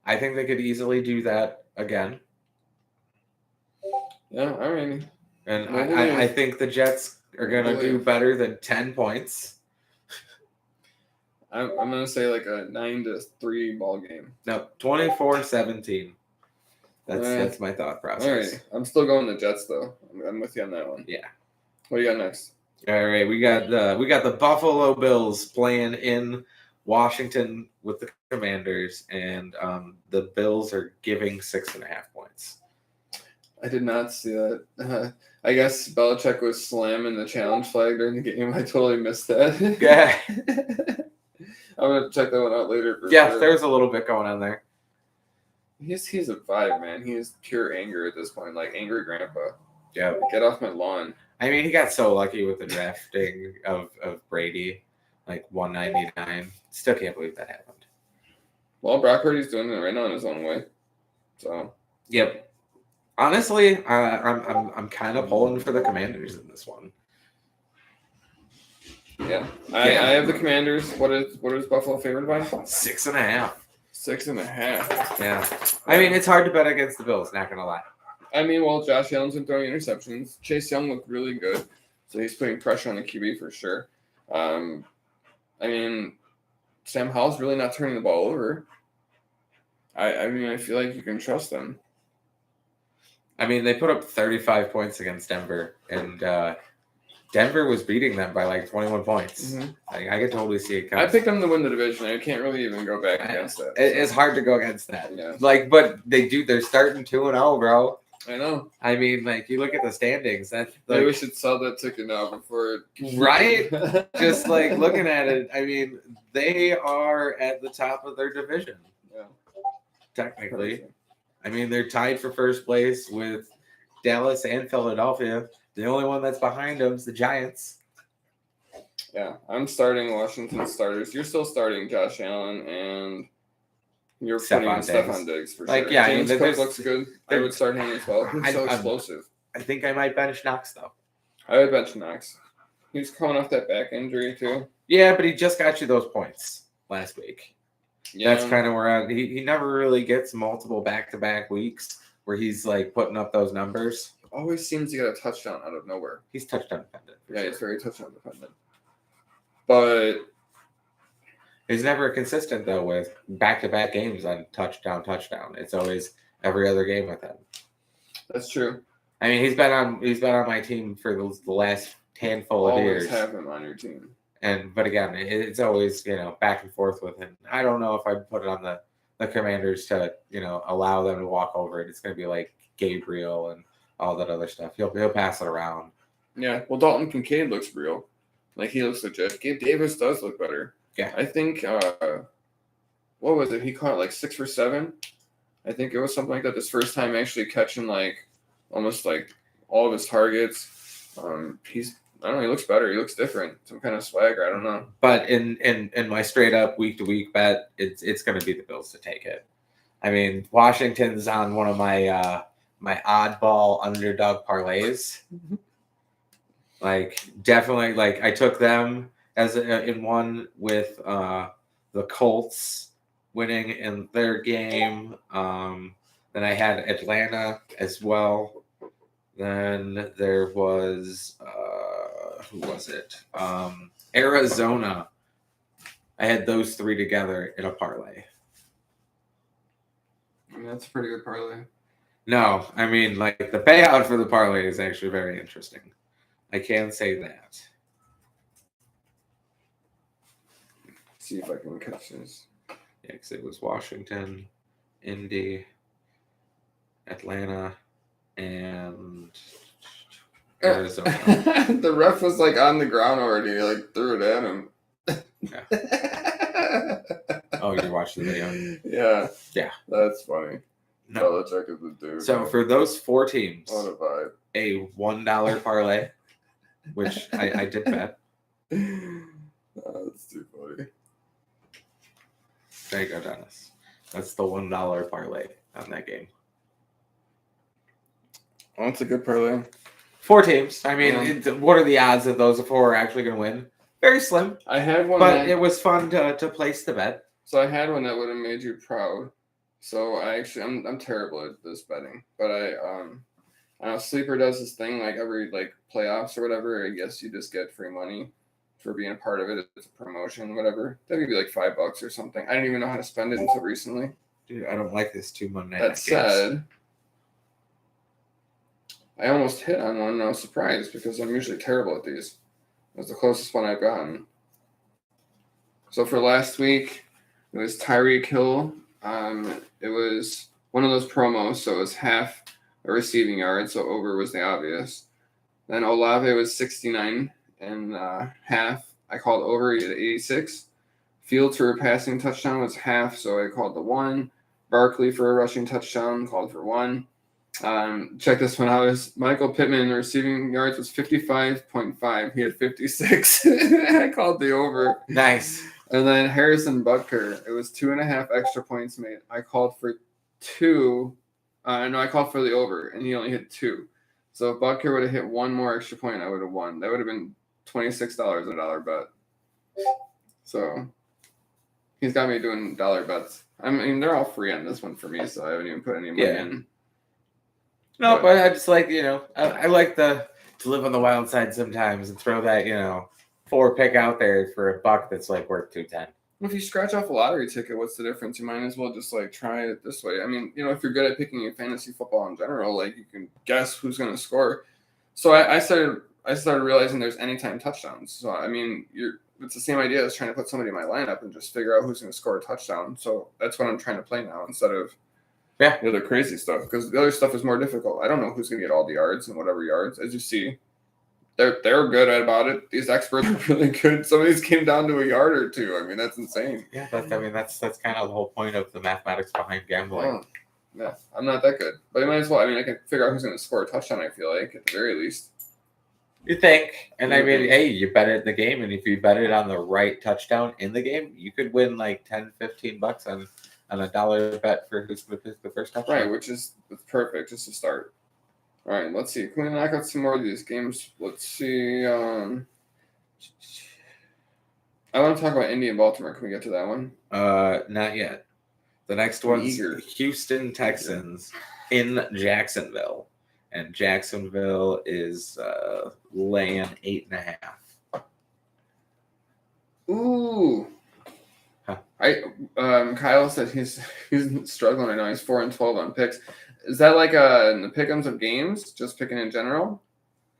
I think they could easily do that again. Yeah, I mean, And I think the Jets are going to do better than 10 points. I'm going to say like a 9-3 ball game. No, 24-17. That's my thought process. All right. I'm still going the Jets, though. I'm with you on that one. Yeah. What do you got next? All right, we got the Buffalo Bills playing in Washington with the Commanders, and the Bills are giving 6.5 points. I did not see that. I guess Belichick was slamming the challenge flag during the game. I totally missed that. Yeah. I'm gonna check that one out later. Sure. There's a little bit going on there. He's a vibe, man. He's pure anger at this point, like angry grandpa. Yeah. Get off my lawn. I mean, he got so lucky with the drafting of Brady, like 199. Still can't believe that happened. Well, Brock Purdy's doing it right now in his own way. So. Yep. Honestly, I'm kind of pulling for the Commanders in this one. Yeah. I have the Commanders. What is Buffalo favored by? 6.5. 6.5. Yeah. I mean, it's hard to bet against the Bills, not gonna lie. I mean, well, Josh Allen's been throwing interceptions. Chase Young looked really good, so he's putting pressure on the QB for sure. I mean, Sam Howell's really not turning the ball over. I mean, I feel like you can trust them. I mean, they put up 35 points against Denver, and Denver was beating them by like 21 points. Mm-hmm. I could totally see it coming. I picked them to win the division. I can't really even go back against that. It's hard to go against that. Yeah. Like, but they're starting 2-0, bro. I know. I mean, like, you look at the standings. That's like, maybe we should sell that ticket now before it... Right? Just like looking at it, I mean, they are at the top of their division. Yeah. Technically. I mean, they're tied for first place with Dallas and Philadelphia. The only one that's behind them is the Giants. Yeah, I'm starting Washington starters. You're still starting Josh Allen, and you're putting in Stephon Diggs for Like, sure. yeah, James I mean, Cook looks good. I would start him as well. He's so explosive. I think I might bench Knox, though. I would bench Knox. He's coming off that back injury, too. Yeah, but he just got you those points last week. Yeah. That's kind of where he never really gets multiple back-to-back weeks where he's like putting up those numbers. Always seems to get a touchdown out of nowhere. He's touchdown dependent. Yeah, he's very touchdown dependent. But he's never consistent though with back-to-back games on touchdown. It's always every other game with him. That's true. I mean, he's been on my team for the last handful of years. Always have him on your team. But again, it's always back and forth with him. I don't know if I put it on the Commanders to allow them to walk over it. It's going to be like Gabriel and all that other stuff. He'll pass it around. Yeah. Well, Dalton Kincaid looks real. Like he looks legit. Gabe Davis does look better. Yeah. I think what was it? He caught like 6 for 7. I think it was something like that. This first time actually catching like almost like all of his targets. I don't know. He looks better. He looks different. Some kind of swagger. I don't know. But in my straight up week to week bet, it's going to be the Bills to take it. I mean, Washington's on one of my my oddball underdog parlays. Mm-hmm. Like definitely, like I took them as in one with the Colts winning in their game. Then I had Atlanta as well. Then there was who was it? Arizona. I had those 3 together in a parlay. I mean, that's a pretty good parlay. No, I mean like the payout for the parlay is actually very interesting. I can say that. See if I can catch this. Yeah, because it was Washington, Indy, Atlanta, and Arizona. The ref was like on the ground already. He like threw it at him. Yeah. Oh, you watched the video? Yeah. Yeah. That's funny. No. Belichick is the dude. So for those 4 teams, What a vibe. a $1 parlay, which I did bet. Oh, that's too funny. There you go, Dennis. That's the $1 parlay on that game. Oh, that's a good parlay. 4 teams. I mean, what are the odds that those 4 are actually going to win? Very slim. I had one, but it was fun to place the bet. So I had one that would have made you proud. So I'm terrible at this betting, but I know Sleeper does this thing like every like playoffs or whatever. I guess you just get free money for being a part of it. It's a promotion, whatever. That could be like $5 or something. I didn't even know how to spend it until recently. Dude, I don't like this 2 Monday night That games. said, I almost hit on one and I was surprised because I'm usually terrible at these. It was the closest one I've gotten. So for last week, it was Tyreek Hill. It was one of those promos, so it was half a receiving yard, so over was the obvious. Then Olave was 69 and half. I called over at 86. Fields for a passing touchdown was half, so I called the 1. Barkley for a rushing touchdown, called for 1. Check this one out. Michael Pittman receiving yards was 55.5. He had 56. I called the over. Nice. And then Harrison Butker, it was 2.5 extra points made. I called for 2. No, I called for the over, and he only hit 2. So if Butker would have hit 1 more extra point, I would have won. That would have been $26 a dollar bet. So he's got me doing dollar bets. I mean, they're all free on this one for me, so I haven't even put any money in. No, but I just like, I like to live on the wild side sometimes and throw that, 4 pick out there for $1 that's like worth $2.10. Well, if you scratch off a lottery ticket, what's the difference? You might as well just like try it this way. I mean, if you're good at picking in fantasy football in general, like you can guess who's going to score. So I started realizing there's anytime touchdowns. So I mean, it's the same idea as trying to put somebody in my lineup and just figure out who's going to score a touchdown. So that's what I'm trying to play now instead of the other crazy stuff, because the other stuff is more difficult. I don't know who's going to get all the yards and whatever yards. As you see, they're good about it. These experts are really good. Some of these came down to a yard or 2. I mean, that's insane. Yeah, that's kind of the whole point of the mathematics behind gambling. Yeah, I'm not that good, but I might as well. I mean, I can figure out who's going to score a touchdown. I feel like at the very least. You think? And I You mean, think. hey, you bet it the game, and if you bet it on the right touchdown in the game, you could win like $10-15 on a dollar bet for who's going to pick the first touchdown. Right, which is perfect just to start. All right, let's see. Can we knock out some more of these games? Let's see. I want to talk about Indy and Baltimore. Can we get to that one? Not yet. The next one's Eager. Houston Texans in Jacksonville, and Jacksonville is laying 8.5. Ooh. Huh. Kyle said he's struggling right now. He's 4-12 on picks. Is that like in the pick'ems of games, just picking in general,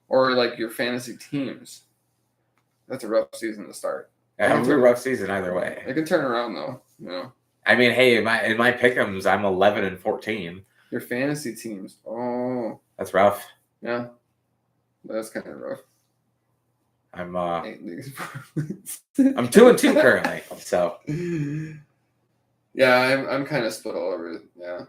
or like your fantasy teams? That's a rough season to start. It was a rough season either way. It can turn around though, you know. I mean, hey, in my pick'ems, I'm 11-14. Your fantasy teams. Oh, That's rough. yeah, that's kind of rough. I'm 8 leagues. I'm 2-2 currently. So yeah, I'm kind of split all over. Yeah,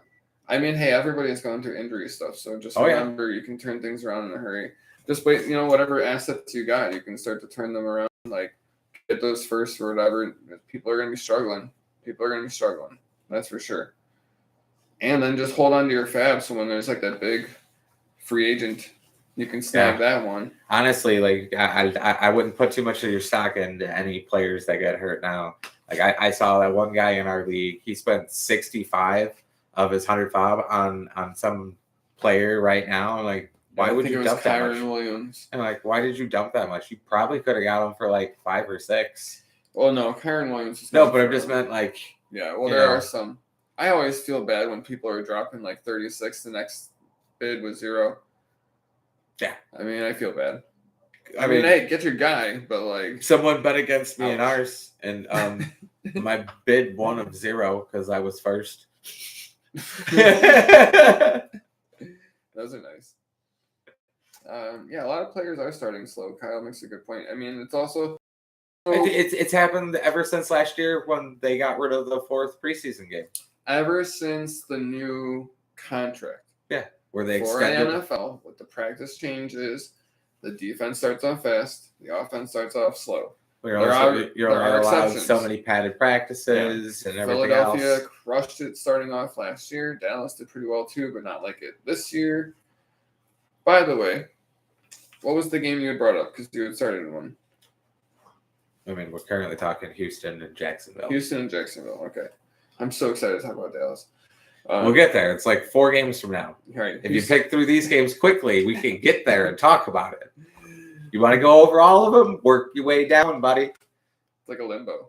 I mean, hey, everybody's going through injury stuff, so just remember you can turn things around in a hurry. Just wait, whatever assets you got, you can start to turn them around. Like get those first or whatever. People are going to be struggling. That's for sure. And then just hold on to your fab. So when there's like that big free agent, you can snag that one. Honestly, like I wouldn't put too much of your stock into any players that get hurt now. Like I saw that one guy in our league, he spent 65 of his 100 fob on some player right now. Like, why would you dump that much? Williams. And like, why did you dump that much? You probably could have got him for like 5 or 6. Well, no, Kyron Williams is no, but I just meant like. Yeah, well, there are some. I always feel bad when people are dropping like 36. The next bid was 0. Yeah, I mean, I feel bad. I mean, hey, get your guy, but like someone bet against me in ours, and my bid won of 0 because I was first. Those are nice. Yeah, a lot of players are starting slow. Kyle makes a good point. I mean, it's also it's happened ever since last year when they got rid of the 4th preseason game. Ever since the new contract. Yeah, where they for extended the NFL with the practice changes, the defense starts off fast, the offense starts off slow. You're allowed so many padded practices and everything Philadelphia else. crushed it starting off last year. Dallas did pretty well too, but not like it this year. By the way, what was the game you had brought up? Because you had started one. I mean, we're currently talking Houston and Jacksonville. Okay. I'm so excited to talk about Dallas. We'll get there. It's like 4 games from now. Right. If you pick through these games quickly, we can get there and talk about it. You want to go over all of them? Work your way down, buddy. It's like a limbo.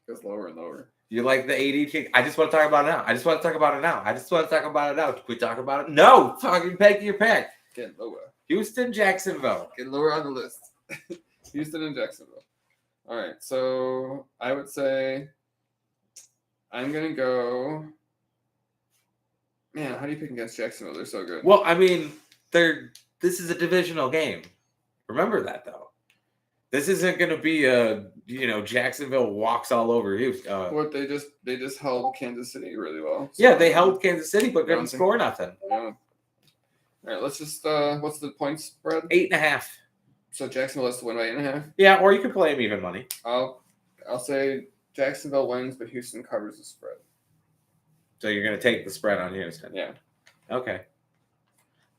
It goes lower and lower. You like the AD? I just want to talk about it now. Can we talk about it? No! Fucking pick your pick. Getting lower. Houston, Jacksonville. Getting lower on the list. Houston and Jacksonville. All right. So I would say I'm going to go. Man, how do you pick against Jacksonville? They're so good. Well, I mean, this is a divisional game. Remember that, though. This isn't going to be Jacksonville walks all over you. What they just held Kansas City really well. So, yeah, they held Kansas City, but couldn't score nothing. Yeah. All right, let's just what's the point spread? 8.5. So Jacksonville has to win by 8.5. Yeah, or you could play them even money. I'll say Jacksonville wins, but Houston covers the spread. So you're going to take the spread on Houston? Yeah. Okay.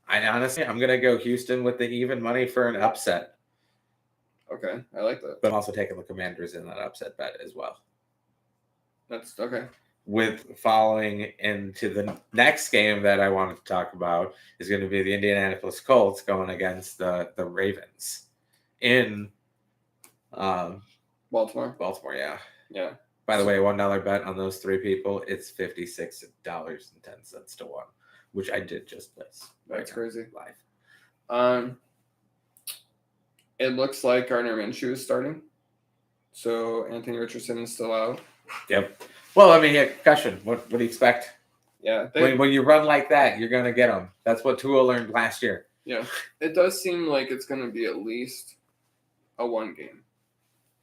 I'm going to go Houston with the even money for an upset. Okay, I like that. But I'm also taking the Commanders in that upset bet as well. That's okay. With following into the next game that I wanted to talk about is going to be the Indianapolis Colts going against the Ravens in Baltimore. Yeah. Yeah. By the way, $1 bet on those 3 people, it's $56.10 to 1, which I did just place. That's crazy. Live. It looks like Gardner Minshew is starting. So Anthony Richardson is still out. Yep. Well, I mean, yeah, concussion. What do you expect? Yeah. When you run like that, you're going to get them. That's what Tua learned last year. Yeah. It does seem like it's going to be at least a 1 game.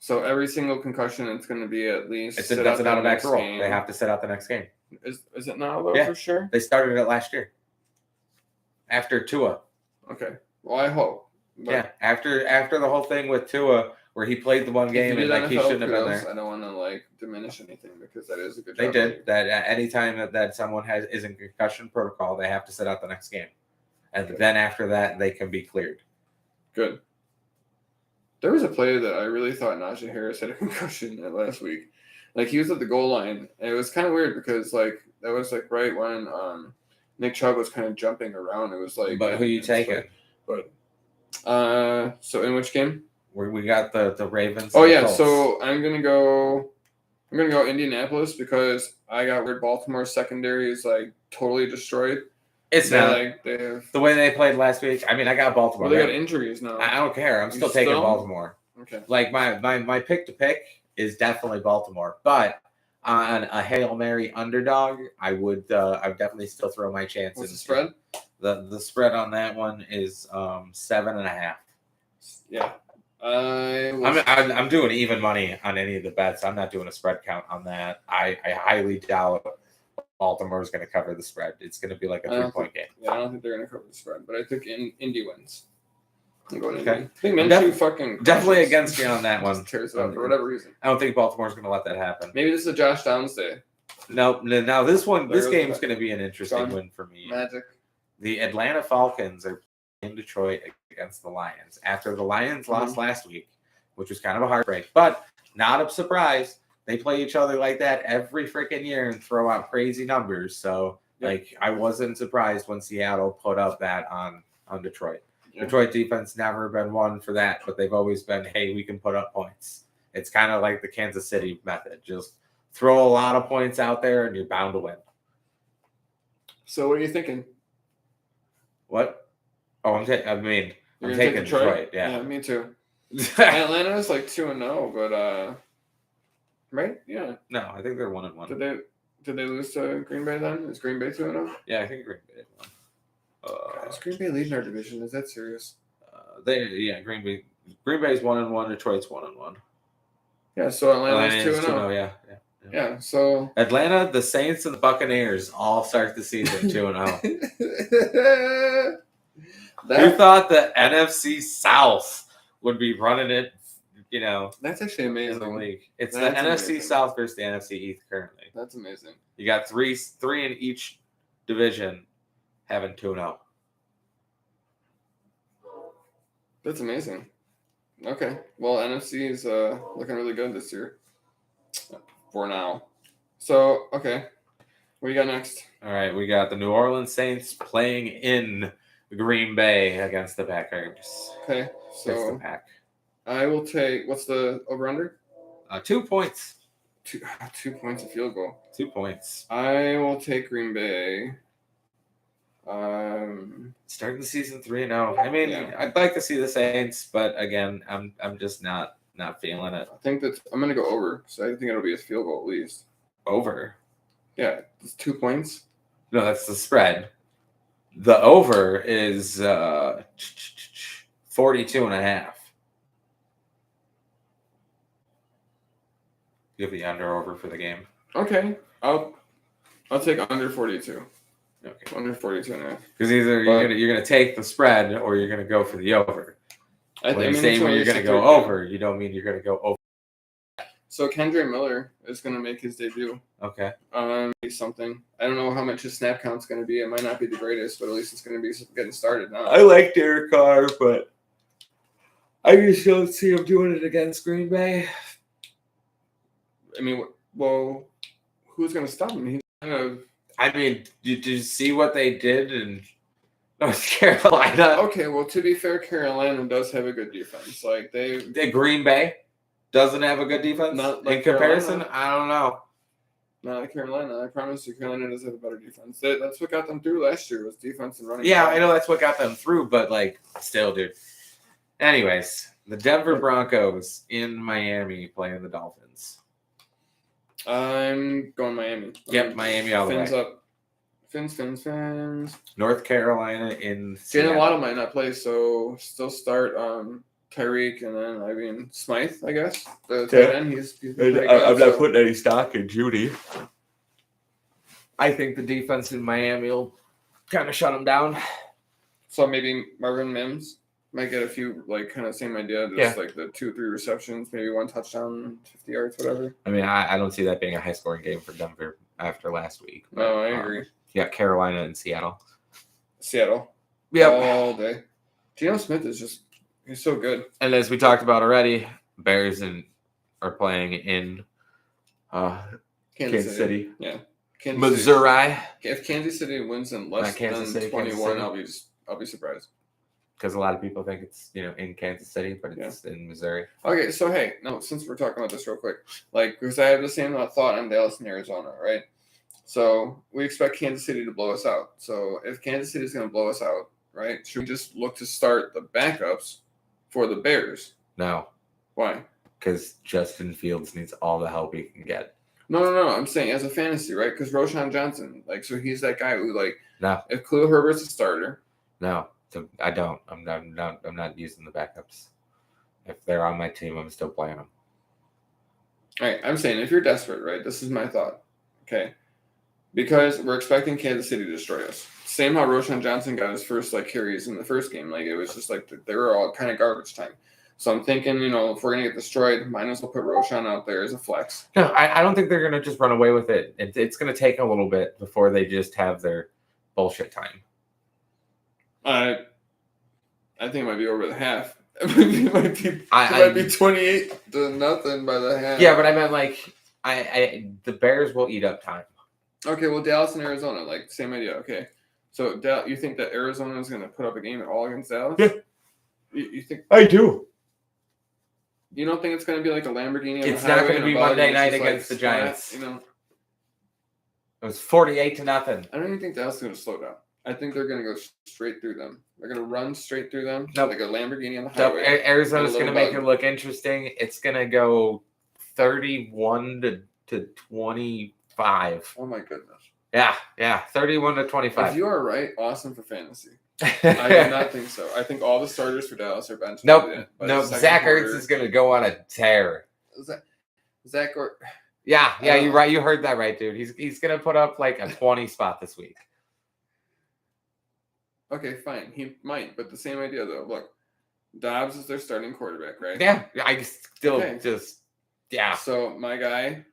So every single concussion, it's going to be at least. That's an automatic rule. They have to sit out the next game. Is it now though? Yeah. For sure. They started it last year. After Tua. Okay. Well, I hope. But Yeah. After the whole thing with Tua, where he played the one game and like he shouldn't have been there. I don't want to like diminish anything because that is a good. They job did that. Anytime that someone is in concussion protocol, they have to sit out the next game, and then after that, they can be cleared. Good. There was a player that I really thought Najee Harris had a concussion at last week. Like he was at the goal line, and it was kind of weird because like that was like right when Nick Chubb was kind of jumping around. It was like. But who you taking? But so in which game? We got the Ravens. Oh and yeah, Colts. so I'm gonna go Indianapolis because I got word Baltimore's secondary is like totally destroyed. It's not like they have the way they played last week. I mean, I got Baltimore. well, they got injuries now. I don't care. I'm You still taking still? Baltimore. Okay. Like my pick to pick is definitely Baltimore, but on a Hail Mary underdog, I would definitely still throw my chance. What's the spread? The spread on that one is 7.5. Yeah. I'm doing even money on any of the bets. I'm not doing a spread count on that. I highly doubt Baltimore is going to cover the spread. It's going to be like a 3-point game. Yeah, I don't think they're going to cover the spread, but I think Indy wins. I'm going Okay. Indy. I think Minshew fucking Definitely crushes. against you on that one. Just tears it up for whatever reason. I don't think Baltimore's going to let that happen. Maybe this is a Josh Downs day. No. Now this There game goes is going to be an interesting Gone. win for me. Magic. The Atlanta Falcons are in Detroit against the Lions after the Lions lost last week, which was kind of a heartbreak, but not a surprise. They play each other like that every freaking year and throw out crazy numbers. So, like, I wasn't surprised when Seattle put up that on Detroit. Yeah. Detroit defense never been one for that, but they've always been, hey, we can put up points. It's kind of like the Kansas City method. Just throw a lot of points out there and you're bound to win. So what are you thinking? What? Oh, I'm taking Detroit. Yeah, me too. Atlanta is like 2-0, but right? Yeah. No, I think they're 1-1. Did they lose to Green Bay then? Is Green Bay 2-0? Yeah, I think Green Bay won. Is Green Bay leading our division? Is that serious? Green Bay's 1-1. Detroit's 1-1. Yeah, so Atlanta's 2-0. Yeah. So Atlanta, the Saints, and the Buccaneers all start the season 2-0. Who thought the NFC South would be running it? You know, that's actually amazing. In the league, it's the NFC South versus the NFC East currently. That's amazing. You got three in each division having 2-0. That's amazing. Okay, well, NFC is looking really good this year. For now. So, okay. What do you got next? All right, we got the New Orleans Saints playing in Green Bay against the Packers. Okay, so it's the Pack. I will take, what's the over-under? 2 points. 2 points a field goal. 2 points. I will take Green Bay. Starting the season 3-0. I mean, I'd like to see the Saints, but again, I'm just not feeling it. I think that I'm gonna go over. So I think it'll be a field goal at least. Over. Yeah, it's 2 points. No, that's the spread. The over is 42.5. You have the under/over for the game. Okay, I'll take under 42. Okay, under 42.5. Because either you're gonna take the spread or you're gonna go for the over. When you're saying when you're gonna go over, you don't mean you're gonna go over. So Kendre Miller is gonna make his debut. Okay. Something. I don't know how much his snap count's gonna be. It might not be the greatest, but at least it's gonna be getting started now. I like Derek Carr, but I just don't see him doing it against Green Bay. I mean, well, who's gonna stop him? He's kind of. I mean, did you see what they did in North Carolina? Okay, well, to be fair, Carolina does have a good defense. Like the Green Bay doesn't have a good defense. Not like in comparison, Carolina. I don't know. Not like Carolina. I promise you, Carolina does have a better defense. That's what got them through last year was defense and running. Yeah, I know that's what got them through, but like, still, dude. Anyways, the Denver Broncos in Miami playing the Dolphins. I'm going Miami. Yep, Miami all the way. Fins up. Fins. North Carolina in Jalen Waddle might not play, so still start Tyreek, and then Smythe, I guess. The tight end, he's been pretty good. I'm not So- putting any stock in Judy. I think the defense in Miami will kind of shut him down. So maybe Marvin Mims might get a few, like, kind of same idea, just like the 2-3 receptions, maybe 1 touchdown, 50 yards, whatever. I mean, I don't see that being a high scoring game for Denver after last week. No, I agree. You got Carolina and Seattle. Seattle. Yep. All day. Geno Smith is just, he's so good. And as we talked about already, Bears are playing in Kansas City. Yeah. Missouri. If Kansas City wins in less Not Kansas than City, Kansas 21, City. I'll be surprised. Because a lot of people think it's in Kansas City, but it's in Missouri. Okay, so hey, no, since we're talking about this real quick, like, because I have the same thought on Dallas and Arizona, right? So we expect Kansas City to blow us out. So if Kansas City is going to blow us out, right, should we just look to start the backups for the Bears? No, Why? because Justin Fields needs all the help he can get. No. I'm saying as a fantasy, right? Because Roshan Johnson, like, so he's that guy who, like, No, if Khalil Herbert's a starter, no, so I don't. I'm not using the backups. If they're on my team, I'm still playing them. all right, I'm saying if you're desperate, right, this is my thought, okay? Because we're expecting Kansas City to destroy us. Same how Roshan Johnson got his first, like, carries in the first game. Like, it was just like they were all kind of garbage time. So I'm thinking, if we're going to get destroyed, might as well put Roshan out there as a flex. No, I don't think they're going to just run away with it. It's going to take a little bit before they just have their bullshit time. I think it might be over the half. It might be 28-0 by the half. Yeah, but I meant, like, the Bears will eat up time. Okay, well, Dallas and Arizona, like, same idea. Okay, so you think that Arizona is going to put up a game at all against Dallas? Yeah. You think? I do. You don't think it's going to be like a Lamborghini? On It's the not highway going to and be a bug Monday and it's night just, against the flat, Giants. It was 48-0. I don't even think Dallas is going to slow down. I think they're going to go straight through them. They're going to run straight through them, Nope. like a Lamborghini on the So highway. Arizona's and a going to little make bug. it look interesting. It's going to go 31 to 25. Oh my goodness! Yeah, 31 to 25. If you are right, awesome for fantasy. I do not think so. I think all the starters for Dallas are benched. Nope. by the second Zach quarter. Ertz is going to go on a tear. Zach or Yeah, you're right. You heard that right, dude. He's going to put up like a 20 spot this week. okay, fine. He might, but the same idea though. Look, Dobbs is their starting quarterback, right? Yeah, I still Okay. yeah. So my guy,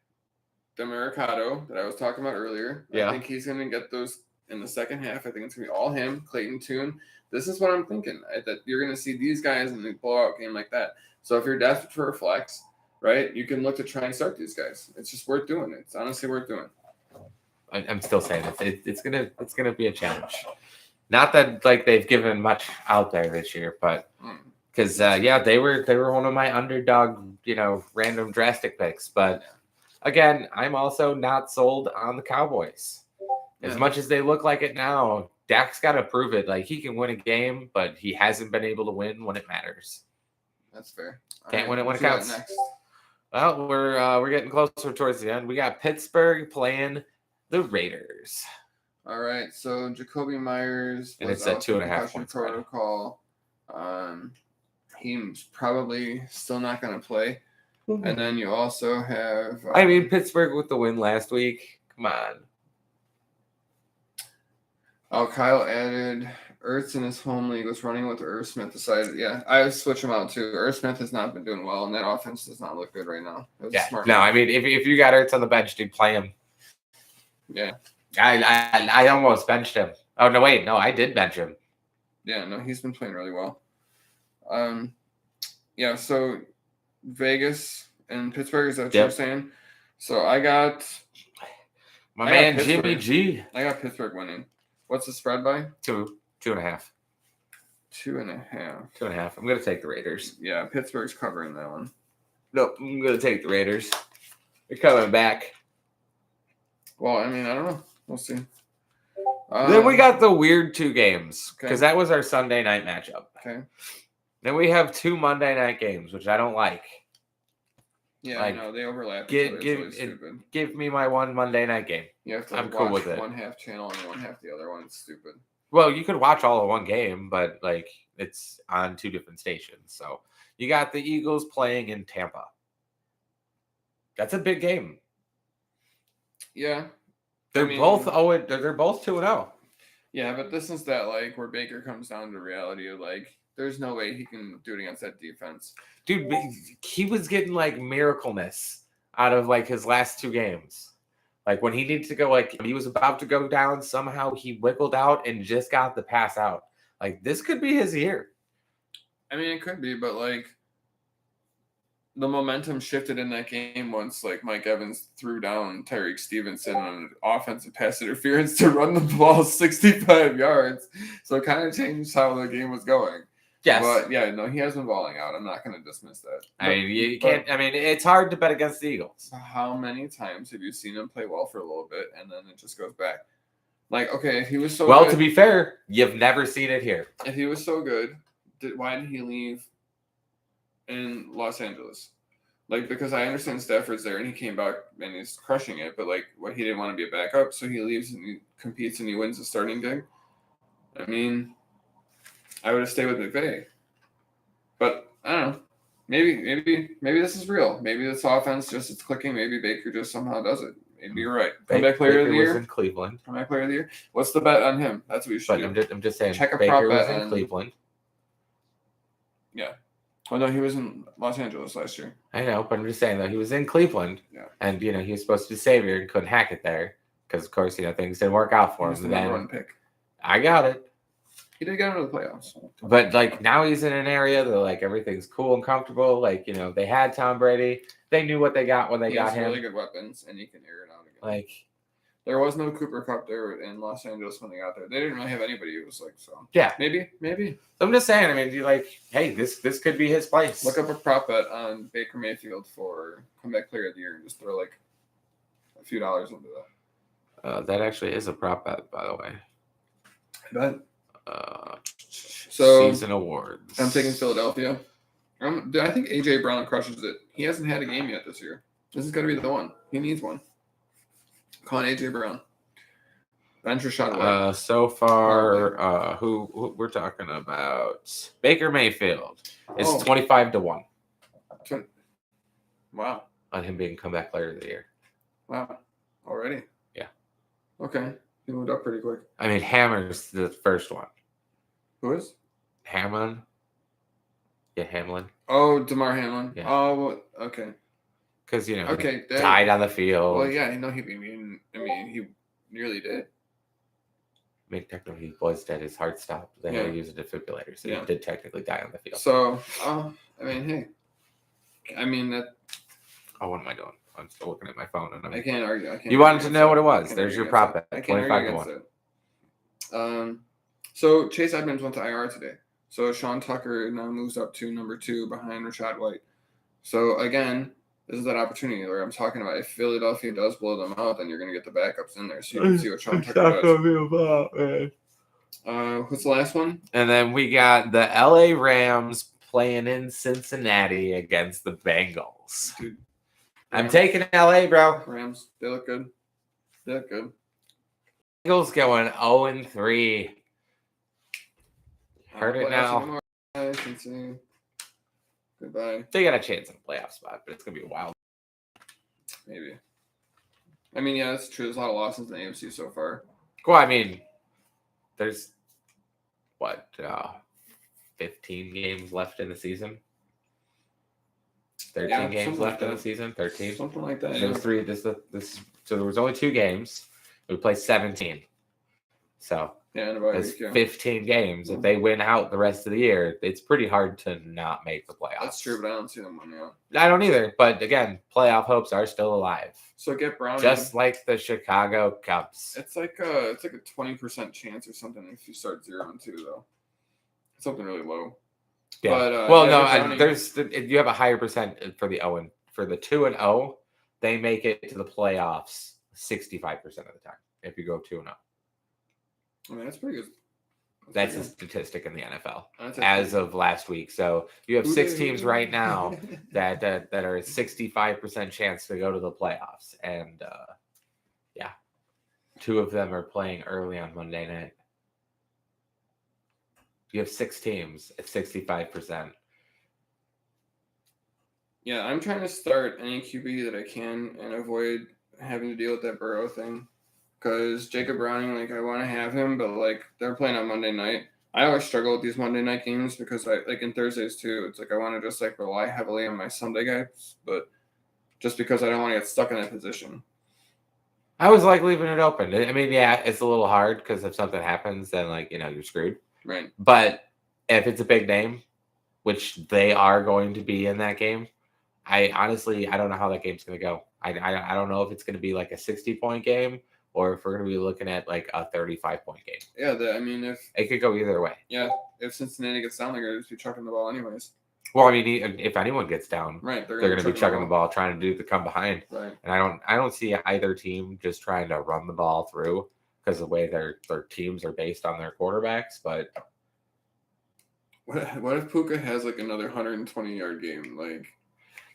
Demercado, that I was talking about earlier, Yeah. I think he's going to get those in the second half. I think it's going to be all him, Clayton Tune. This is what I'm thinking, that you're going to see these guys in the blowout game like that. So if you're desperate for a flex, right, you can look to try and start these guys. It's just worth doing. It's honestly worth doing. I'm still saying it's gonna be a challenge. Not that like they've given much out there this year, but because they were one of my underdog random drastic picks. But again, I'm also not sold on the Cowboys as much as they look like it now. Dak's got to prove it. Like he can win a game, but he hasn't been able to win when it matters. That's fair. Can't win it when it who you got counts. Next. Well, we're getting closer towards the end. We got Pittsburgh playing the Raiders. All right, so Jacoby Myers And was it's at out for 2.5 concussion points spread. protocol. He's probably still not going to play. And then you also have. I mean, Pittsburgh with the win last week. Come on. Kyle added Ertz in his home league was running with Irv Smith. Decided, I would switch him out too. Irv Smith has not been doing well, and that offense does not look good right now. It was a Yeah. smart No, move. I mean, if you got Ertz on the bench, dude, play him. Yeah. I almost benched him. Oh no, wait, no, I did bench him. Yeah, no, he's been playing really well. So Vegas and Pittsburgh, is that what Yep. you're saying? So I got My I got man Pittsburgh. Jimmy G. Pittsburgh winning. What's the spread by? 2.5. 2.5. 2.5. I'm gonna take the Raiders. Yeah, Pittsburgh's covering that one. Nope, I'm gonna take the Raiders. They're coming back. Well, I mean, I don't know. We'll see. Then we got the weird 2 games Okay. because that was our Sunday night matchup. Okay. Then we have 2 Monday night games, which I don't like. Yeah, Like, no, they overlap. give- It's give- really stupid. Give me my one Monday night game. You have to I'm watch cool with it. one half channel and one half the other one. It's stupid. Well, you could watch all of one game, but like it's on 2 different stations. So you got the Eagles playing in Tampa. That's a big game. Yeah. They're I mean- both they're both 2-0. Yeah, but this is that like where Baker comes down to reality of like there's no way he can do it against that defense. Dude, he was getting like miracleness out of like his last 2 games. Like when he needed to go, like he was about to go down, somehow he wiggled out and just got the pass out. Like this could be his year. I mean, it could be, but like the momentum shifted in that game once like Mike Evans threw down Tyreek Stevenson on offensive pass interference to run the ball 65 yards. So it kind of changed how the game was going. Yes. But yeah, no, he has been balling out. I'm not going to dismiss that. I mean, you can't. I mean, it's hard to bet against the Eagles. How many times have you seen him play well for a little bit and then it just goes back? Like, okay, if he was so Well, good, to be fair, you've never seen it here. if he was so good, why did he leave in Los Angeles? Like, because I understand Stafford's there and he came back and he's crushing it, but like, what he didn't want to be a backup, so he leaves and he competes and he wins the starting gig. I mean, I would have stayed with McVay, but I don't know. Maybe this is real. Maybe this offense just it's clicking. Maybe Baker just somehow does it. Maybe you're right. Comeback player of the was year. in Cleveland. Comeback player of the year. What's the bet on him? That's what you should But do. I'm just saying, Check a Baker prop was bet in on- Cleveland. Oh no, he was in Los Angeles last year. I know, but I'm just saying that he was in Cleveland, Yeah. and he was supposed to be savior and couldn't hack it there because, of course, things didn't work out He for was him. the And number then one pick. I got it, He did get into the playoffs. but like now he's in an area that like everything's cool and comfortable. Like they had Tom Brady, they knew what they got when they He got has him. really good weapons, and he can air it out again. Like There was no Cooper Cup there in Los Angeles when they got there. They didn't really have anybody. It was like so. Yeah. Maybe. I'm just saying. I mean, you like, hey, this could be his place. Look up a prop bet on Baker Mayfield for comeback player of the year and just throw like a few dollars into that. That actually is a prop bet, by the way. Bet. So season awards. I'm taking Philadelphia. I think AJ Brown crushes it. He hasn't had a game yet this year. This is going to be the one. He needs one. Calling AJ Brown. Bench Rashad White. So far, who we're talking about? Baker Mayfield is 25-1 Wow. on him being comeback player of the year. Wow. Already? Yeah. Okay. He moved up pretty quick. I mean, Hammer's the first one. Who is? Hamlin. Yeah, Hamlin. Oh, DeMar Hamlin. Yeah. Oh, well, okay. Because Okay. he died on the field. Well, yeah, I know he nearly did. I mean, technically, he was dead. His heart stopped. They had to use a defibrillator, so Yeah. he did technically die on the field. So, I mean, hey. I mean, that Oh, what am I doing? I'm still looking at my phone. And I can't argue. You wanted to know what it I was. can't There's argue your prop against bet. it. I can't argue 25-1. against it. So Chase Edmonds went to IR today. So Sean Tucker now moves up to number 2 behind Rashad White. So again, this is that opportunity where I'm talking about. If Philadelphia does blow them out, then you're going to get the backups in there, so you can see what Sean Tucker does. What's the last one? And then we got the LA Rams playing in Cincinnati against the Bengals. Dude, I'm taking LA, bro. Rams. They look good. They look good. Bengals going 0-3. Heard it Playoffs now. tomorrow. I can see. Goodbye. They got a chance in a playoff spot, but it's gonna be wild. Maybe. I mean, yeah, that's true. There's a lot of losses in the AFC so far. Well, I mean, there's 15 games left in the season. 13 Yeah, games something left like in the that. season. 13. Something like that. There was three. So there was only 2 games. We played 17. So Yeah, and about that's 8, 15 games. If they win out the rest of the year, it's pretty hard to not make the playoffs. That's true, but I don't see them winning out. I don't either. But again, playoff hopes are still alive. So get Brown. Just like the Chicago Cubs. It's like a 20% chance or something if you start 0-2 though. It's something really low. Yeah. But, well, yeah, no, they're Browning. you have a higher percent for the 0 for the 2-0. They make it to the playoffs 65% of the time if you go 2-0. I mean, that's pretty good. That's a statistic in the NFL That's as of last week. So you have 6 teams right now that. that are a 65% chance to go to the playoffs, and 2 of them are playing early on Monday night. You have 6 teams at 65%. Yeah, I'm trying to start any QB that I can and avoid having to deal with that Burrow thing. Because Jacob Browning, like, I want to have him, but, like, they're playing on Monday night. I always struggle with these Monday night games because, like, in Thursdays, too, it's like I want to just, like, rely heavily on my Sunday guys, but just because I don't want to get stuck in that position. I was like leaving it open. I mean, yeah, it's a little hard because if something happens, then, like, you're screwed. Right. But if it's a big name, which they are going to be in that game, I don't know how that game's going to go. I don't know if it's going to be like a 60-point game or if we're going to be looking at like a 35-point game. Yeah, I mean, if It could go either way. Yeah, if Cincinnati gets down, they're going to just be chucking the ball anyways. Well, I mean, if anyone gets down, Right, they're going to be chucking the ball, trying to do the come behind. Right. And I don't see either team just trying to run the ball through because of the way their teams are based on their quarterbacks. But what if Puka has like another 120-yard game? Like,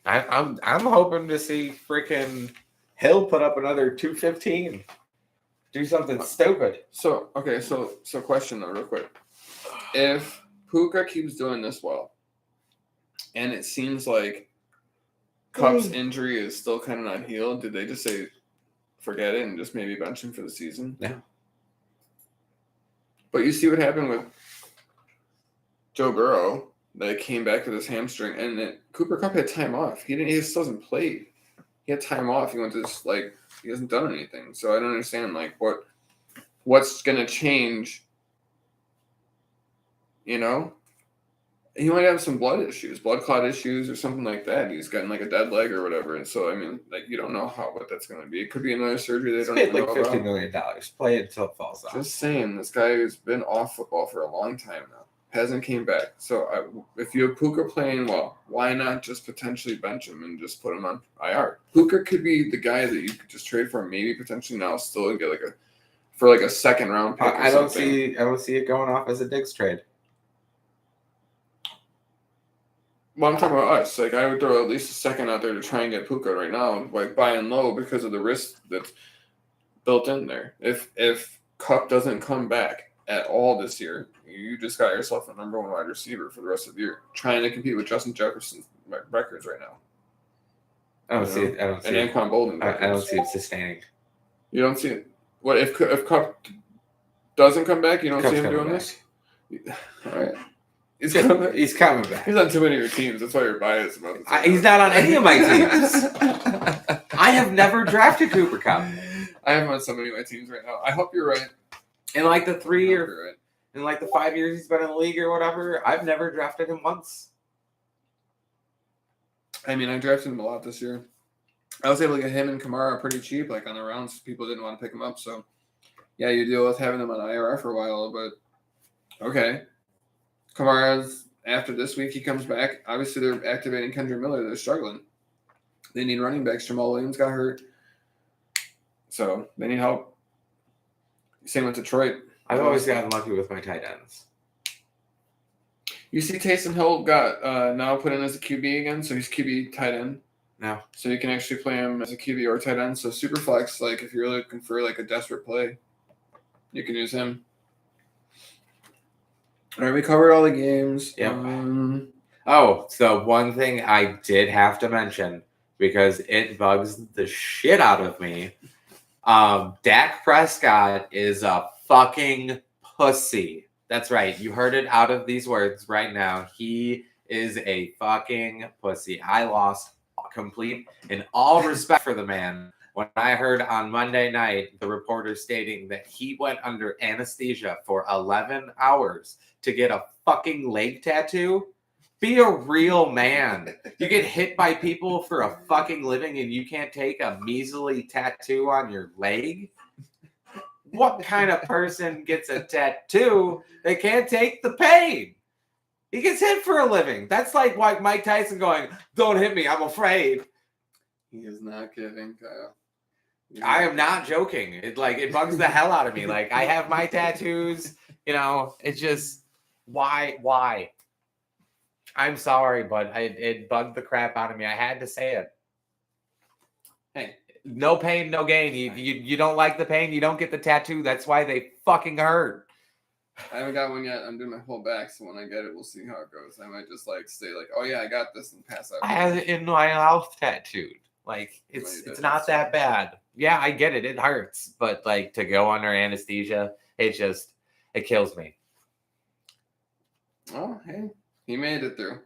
I'm hoping to see freaking Hill put up another 215. Do something stupid. So question though, real quick. If Puka keeps doing this well, and it seems like Cup's injury is still kind of not healed, did they just say forget it and just maybe bench him for the season? Yeah. But you see what happened with Joe Burrow that came back with his hamstring, and then Cooper Kupp had time off. He still hasn't played. He had time off. He went to he hasn't done anything. So I don't understand what's gonna change. You know, he might have some blood clot issues, or something like that. He's gotten like a dead leg or whatever. And so I mean, like, you don't know what that's gonna be. It could be another surgery they don't even know like $50 about. million. Play it until it falls off. Just saying, this guy has been off football for a long time now. Hasn't came back. So if you have Puka playing well, why not just potentially bench him and just put him on IR? Puka could be the guy that you could just trade for, maybe potentially now still and get a second round pick. I don't see it going off as a Diggs trade. Well, I'm talking about us. Like, I would throw at least a second out there to try and get Puka right now, like buying low because of the risk that's built in there. If Cup doesn't come back at all this year, you just got yourself a number one wide receiver for the rest of the year, trying to compete with Justin Jefferson's records right now. I don't see it. And Anquan Bolden. I don't see it sustaining. You don't see it. What if Cup doesn't come back? You don't Cup's see him doing back. this. All right. He's coming back. He's coming back. He's on too many of your teams. That's why you're biased about this. He's not on any of my teams. I have never drafted Cooper Kupp. I have him on so many of my teams right now. I hope you're right. In like the I hope you're right. in like the 5 years he's been in the league or whatever, I've never drafted him once. I mean, I drafted him a lot this year. I was able to get him and Kamara pretty cheap, like on the rounds. People didn't want to pick him up, so yeah, you deal with having them on IR for a while, but okay. Kamara's after this week, he comes back. Obviously, they're activating Kendra Miller. They're struggling. They need running backs. Jamal Williams got hurt, so they need help. Same with Detroit. I've always gotten lucky with my tight ends. You see, Taysom Hill got now put in as a QB again, so he's QB tight end. No. So you can actually play him as a QB or tight end. So super flex, like if you're looking for like a desperate play, you can use him. All right, we covered all the games. Yep. So one thing I did have to mention because it bugs the shit out of me. Dak Prescott is a fucking pussy. That's right. You heard it out of these words right now. He is a fucking pussy. I lost complete and all respect for the man when I heard on Monday night the reporter stating that he went under anesthesia for 11 hours to get a fucking leg tattoo. Be a real man. You get hit by people for a fucking living and you can't take a measly tattoo on your leg? What kind of person gets a tattoo that can't take the pain? He gets hit for a living. That's like Mike Tyson going, "Don't hit me, I'm afraid." He is not kidding, Kyle. I am not joking. It bugs the hell out of me. Like, I have my tattoos, it's just why? I'm sorry, but it bugged the crap out of me. I had to say it. Hey, no pain, no gain. You don't like the pain, you don't get the tattoo. That's why they fucking hurt. I haven't got one yet. I'm doing my whole back, so when I get it, we'll see how it goes. I might just like stay like, oh yeah, I got this, and pass out. I have it in my mouth tattooed. Like it's not that bad. Yeah, I get it. It hurts, but like to go under anesthesia, it kills me. Oh, hey, he made it through.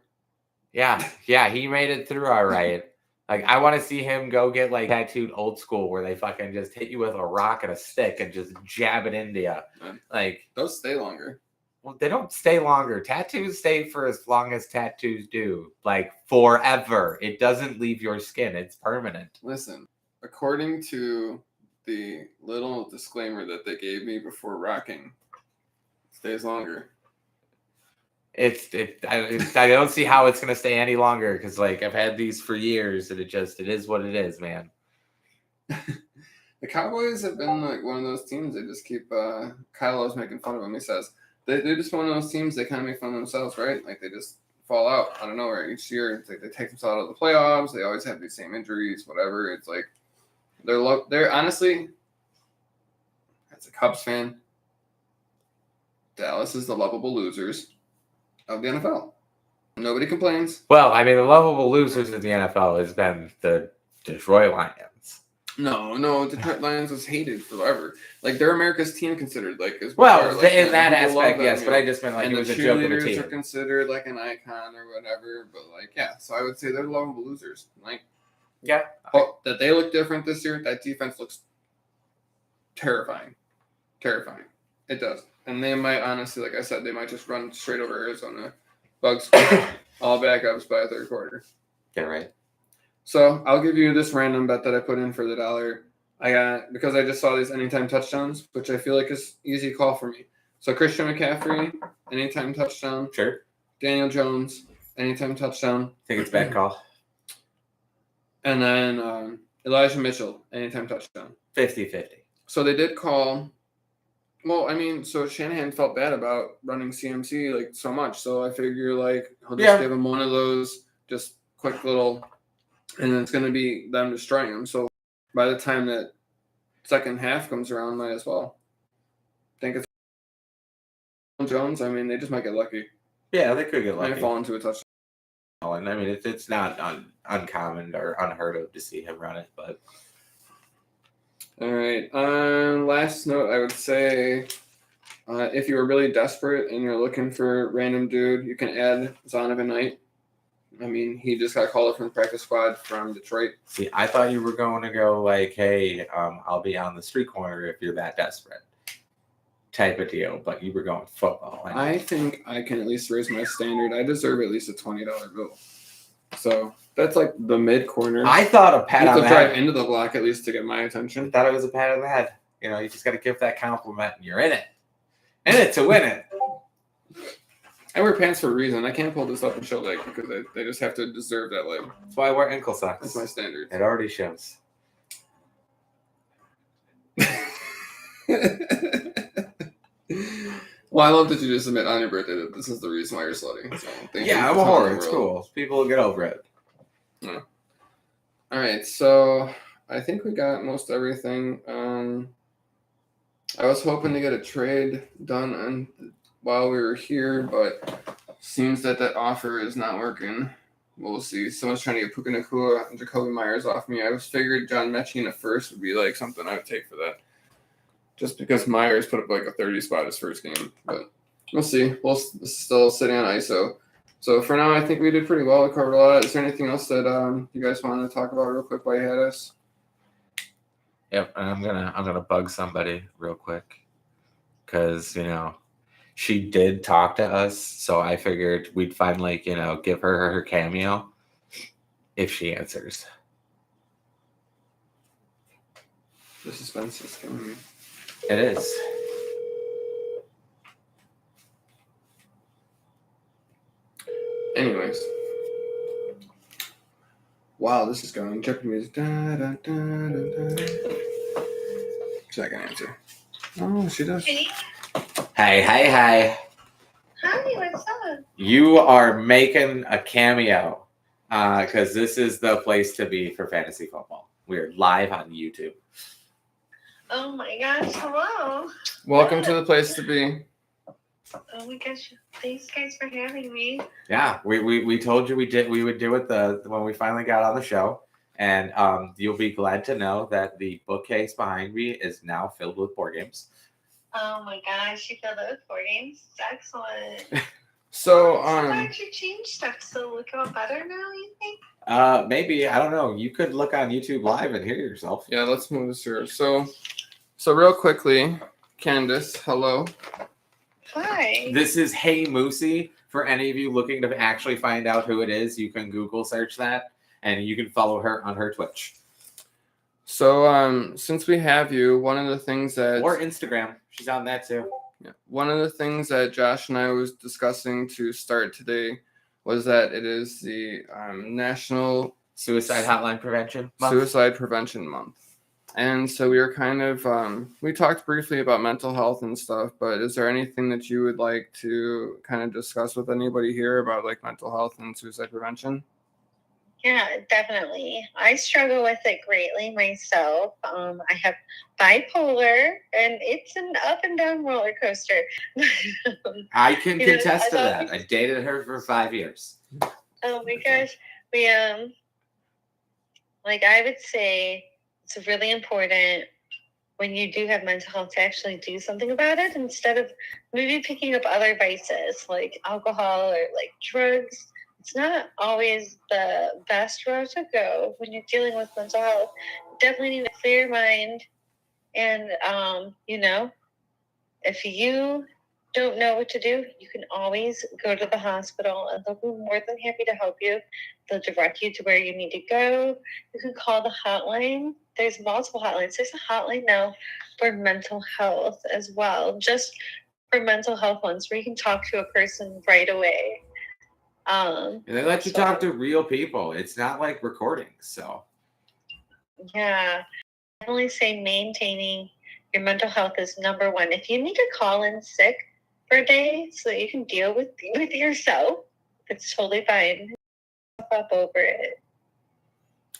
Yeah, he made it through all right. Like I want to see him go get like tattooed old school where they fucking just hit you with a rock and a stick and just jab it into you. Like those stay longer. Well, they don't stay longer. Tattoos stay for as long as tattoos do, like forever. It doesn't leave your skin. It's permanent. Listen, according to the little disclaimer that they gave me before rocking, it stays longer. I don't see how it's gonna stay any longer because like I've had these for years and it is what it is, man. The Cowboys have been like one of those teams. They just keep Kyle was making fun of him. He says they're just one of those teams. They kind of make fun of themselves, right? Like they just fall out of nowhere each year. It's like they take themselves out of the playoffs. They always have these same injuries, whatever. It's like they're honestly, as a Cubs fan, Dallas is the lovable losers of the NFL. Nobody complains. Well, I mean, the lovable losers of the NFL has been the Detroit Lions. No, Detroit Lions was hated forever. Like they're America's team considered. Like as well, like, in that aspect, them, yes. But I just meant like and it was the a joke of a cheerleaders team. are considered like an icon or whatever. But like, yeah. So I would say they're lovable losers. Like, yeah, that they look different this year. That defense looks terrifying. It does. And they might honestly, like I said, they might just run straight over Arizona. Bugs, all backups by third quarter. Yeah, right. So I'll give you this random bet that I put in for the $1. I got because I just saw these anytime touchdowns, which I feel like is easy call for me. So Christian McCaffrey, anytime touchdown. Sure. Daniel Jones, anytime touchdown. I think it's a bad call. And then Elijah Mitchell, anytime touchdown. 50-50. So they did call. Well, I mean, so Shanahan felt bad about running CMC like so much. So I figure like he'll just give him one of those just quick little, and it's going to be them destroying him. So by the time that second half comes around, might as well. Think it's Jones. I mean, they just might get lucky. Yeah, they could get lucky. Might fall into a touchdown. And I mean, it's not uncommon or unheard of to see him run it, but. All right. Last note, I would say if you were really desperate and you're looking for a random dude, you can add Zonovan Knight. I mean, he just got called up from the practice squad from Detroit. See, I thought you were going to go like, hey, I'll be on the street corner if you're that desperate type of deal, but you were going football. I think I can at least raise my standard. I deserve at least a $20 bill. So that's like the mid corner. I thought a pat on the head. You have to drive into the block at least to get my attention. I thought it was a pat on the head. You know, you just got to give that compliment and you're in it. In it to win it. I wear pants for a reason. I can't pull this up and show leg because they just have to deserve that leg. That's why I wear ankle socks. That's my standard. It already shows. Well, I love that you just admit on your birthday that this is the reason why you're slutty. So yeah, I'm a whore. It's cool. People will get over it. Yeah. All right, so I think we got most everything. I was hoping to get a trade done while we were here, but seems that offer is not working. We'll see. Someone's trying to get Puka Nacua and Jacoby Myers off me. I was figured John Mechie in a first would be like something I would take for that. Just because Myers put up like a 30 spot his first game. But we'll see. We'll still sitting on ISO. So for now, I think we did pretty well. We covered a lot. Is there anything else that you guys wanted to talk about real quick while you had us? Yep, and I'm gonna bug somebody real quick because she did talk to us, so I figured we'd find give her cameo if she answers. The suspense is killing me. It is. Anyways. Wow, this is going Jeopardy music. Da, da, da, da, da. She's not gonna answer. Oh, she does. Hey. Hi, what's up? You are making a cameo because this is the place to be for fantasy football. We're live on YouTube. Oh my gosh, hello. Welcome to the place to be. Oh my gosh! Thanks, guys, for having me. Yeah, we told you we would do it when we finally got on the show, and you'll be glad to know that the bookcase behind me is now filled with board games. Oh my gosh! You filled it with board games. Excellent. So Why don't you change stuff so look out better now? You think? Maybe, I don't know. You could look on YouTube Live and hear yourself. yeah, let's move this here. So real quickly, Candace, hello. Hi. This is Hey Moosey. For any of you looking to actually find out who it is, you can Google search that, and you can follow her on her Twitch So since we have you, one of the things that or Instagram. She's on that too. yeah, one of the things that Josh and I was discussing to start today was that it is the National Suicide Hotline Prevention Month. Suicide Prevention Month. And so we were kind of, we talked briefly about mental health and stuff, but is there anything that you would like to kind of discuss with anybody here about like mental health and suicide prevention? Yeah, definitely. I struggle with it greatly myself. I have bipolar, and it's an up and down roller coaster. I can You know, contest to I that. always- I dated her for 5 years. Oh my gosh. We like I would say it's really important when you do have mental health to actually do something about it instead of maybe picking up other vices like alcohol or like drugs. It's not always the best route to go when you're dealing with mental health. You definitely need a clear mind, and if you don't know what to do, you can always go to the hospital and they'll be more than happy to help you. They'll direct you to where you need to go. You can call the hotline. There's multiple hotlines. There's a hotline now for mental health as well, just for mental health ones where you can talk to a person right away. And they let you talk to real people. It's not like recordings. So Yeah, I definitely say maintaining your mental health is number one. If you need to call in sick for a day so that you can deal with yourself, it's totally fine. Up over it.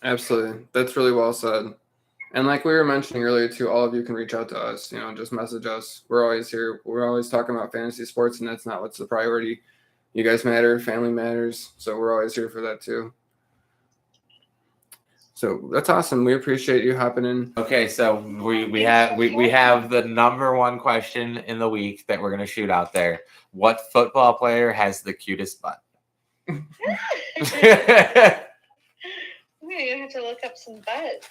Absolutely. That's really well said. And like we were mentioning earlier too, all of you can reach out to us, just message us. We're always here. We're always talking about fantasy sports, and that's not what's the priority. You guys matter, family matters. So we're always here for that too. So that's awesome. We appreciate you hopping in. okay, so we have the number one question in the week that we're gonna shoot out there. What football player has the cutest butt? We're gonna have to look up some butts.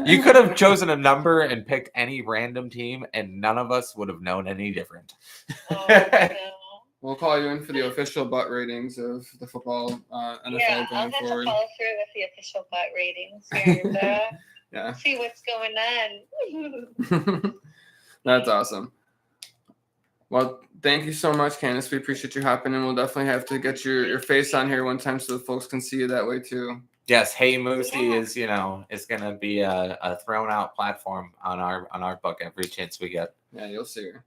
You could have chosen a number and picked any random team, and none of us would have known any different. Oh, no. We'll call you in for the official butt ratings of the football NFL Yeah, I'll going have forward. to follow through with the official butt ratings here and Yeah. see what's going on. That's awesome. Well, thank you so much, Candace. We appreciate you hopping in. We'll definitely have to get your face on here one time so the folks can see you that way too. Yes, Hey Moosey is gonna be a thrown out platform on our book every chance we get. Yeah, you'll see her.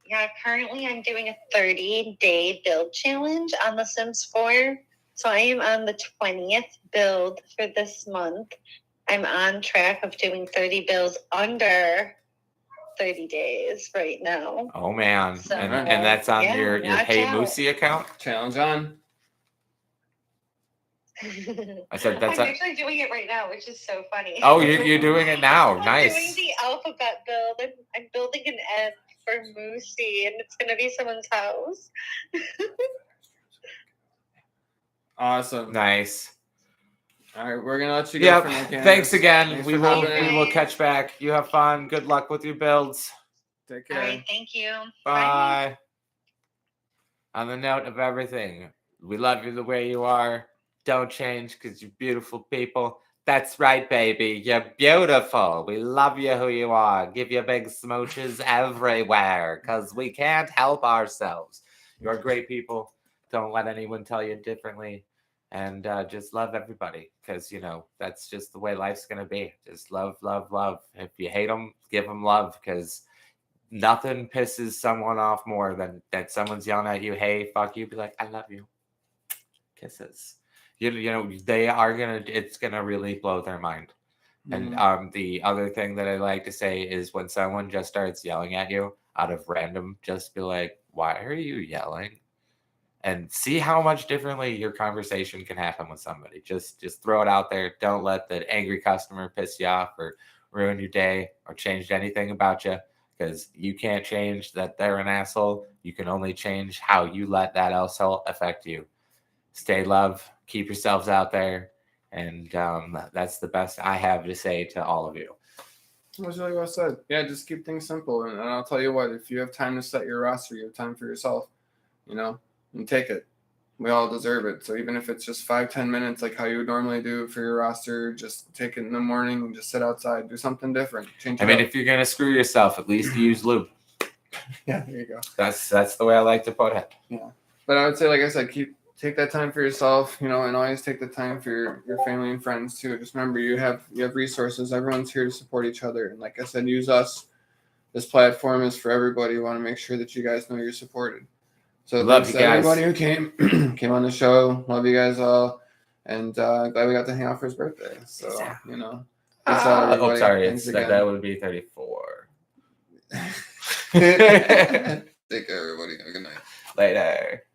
Yeah, currently I'm doing a 30-day build challenge on The Sims 4. So I am on the 20th build for this month. I'm on track of doing 30 builds under 30 days right now. Oh man, So, and that's on your watch Hey out. Moosey account. Challenge on. I said that's I'm actually doing it right now, which is so funny. Oh, you're doing it now. I'm Nice. doing the alphabet build. I'm building an M for Moosey, and it's going to be someone's house. Awesome. Nice. All right, we're gonna let you go. Yep. For now, Candace. Thanks again. Thanks We for will hopping in. we will catch back. You have fun. Good luck with your builds. Take All care. right, thank you. Bye. On the note of everything, we love you the way you are. Don't change because you're beautiful people. That's right, baby. You're beautiful. We love you who you are. Give you big smooches everywhere because we can't help ourselves. You're great people. Don't let anyone tell you differently. And just love everybody because, that's just the way life's going to be. Just love, love, love. If you hate them, give them love because nothing pisses someone off more than that someone's yelling at you, hey, fuck you. Be like, I love you. Kisses. They are it's gonna really blow their mind. And the other thing that I like to say is when someone just starts yelling at you out of random, just be like, "Why are you yelling?" And see how much differently your conversation can happen with somebody. Just throw it out there. Don't let the angry customer piss you off or ruin your day or change anything about you, because you can't change that they're an asshole. You can only change how you let that asshole affect you. Stay love, keep yourselves out there, and that's the best I have to say to all of you. That was really well said. Yeah, just keep things simple. And I'll tell you what, if you have time to set your roster, you have time for yourself, and take it. We all deserve it. So even if it's just 5-10 minutes, like how you would normally do for your roster, just take it in the morning and just sit outside, do something different. Change it I mean, up. if you're going to screw yourself, at least use lube. Yeah, there you go. That's the way I like to put it. Yeah. But I would say, like I said, take that time for yourself, and always take the time for your family and friends too. Just remember, you have resources. Everyone's here to support each other. And like I said, use us. This platform is for everybody. We want to make sure that you guys know you're supported. So Love thanks you to guys. everybody who came on the show. Love you guys all. And glad we got to hang out for his birthday. So, peace out, everybody. Sorry. Thanks again. That would be 34. Take care, everybody. Have a good night. Later.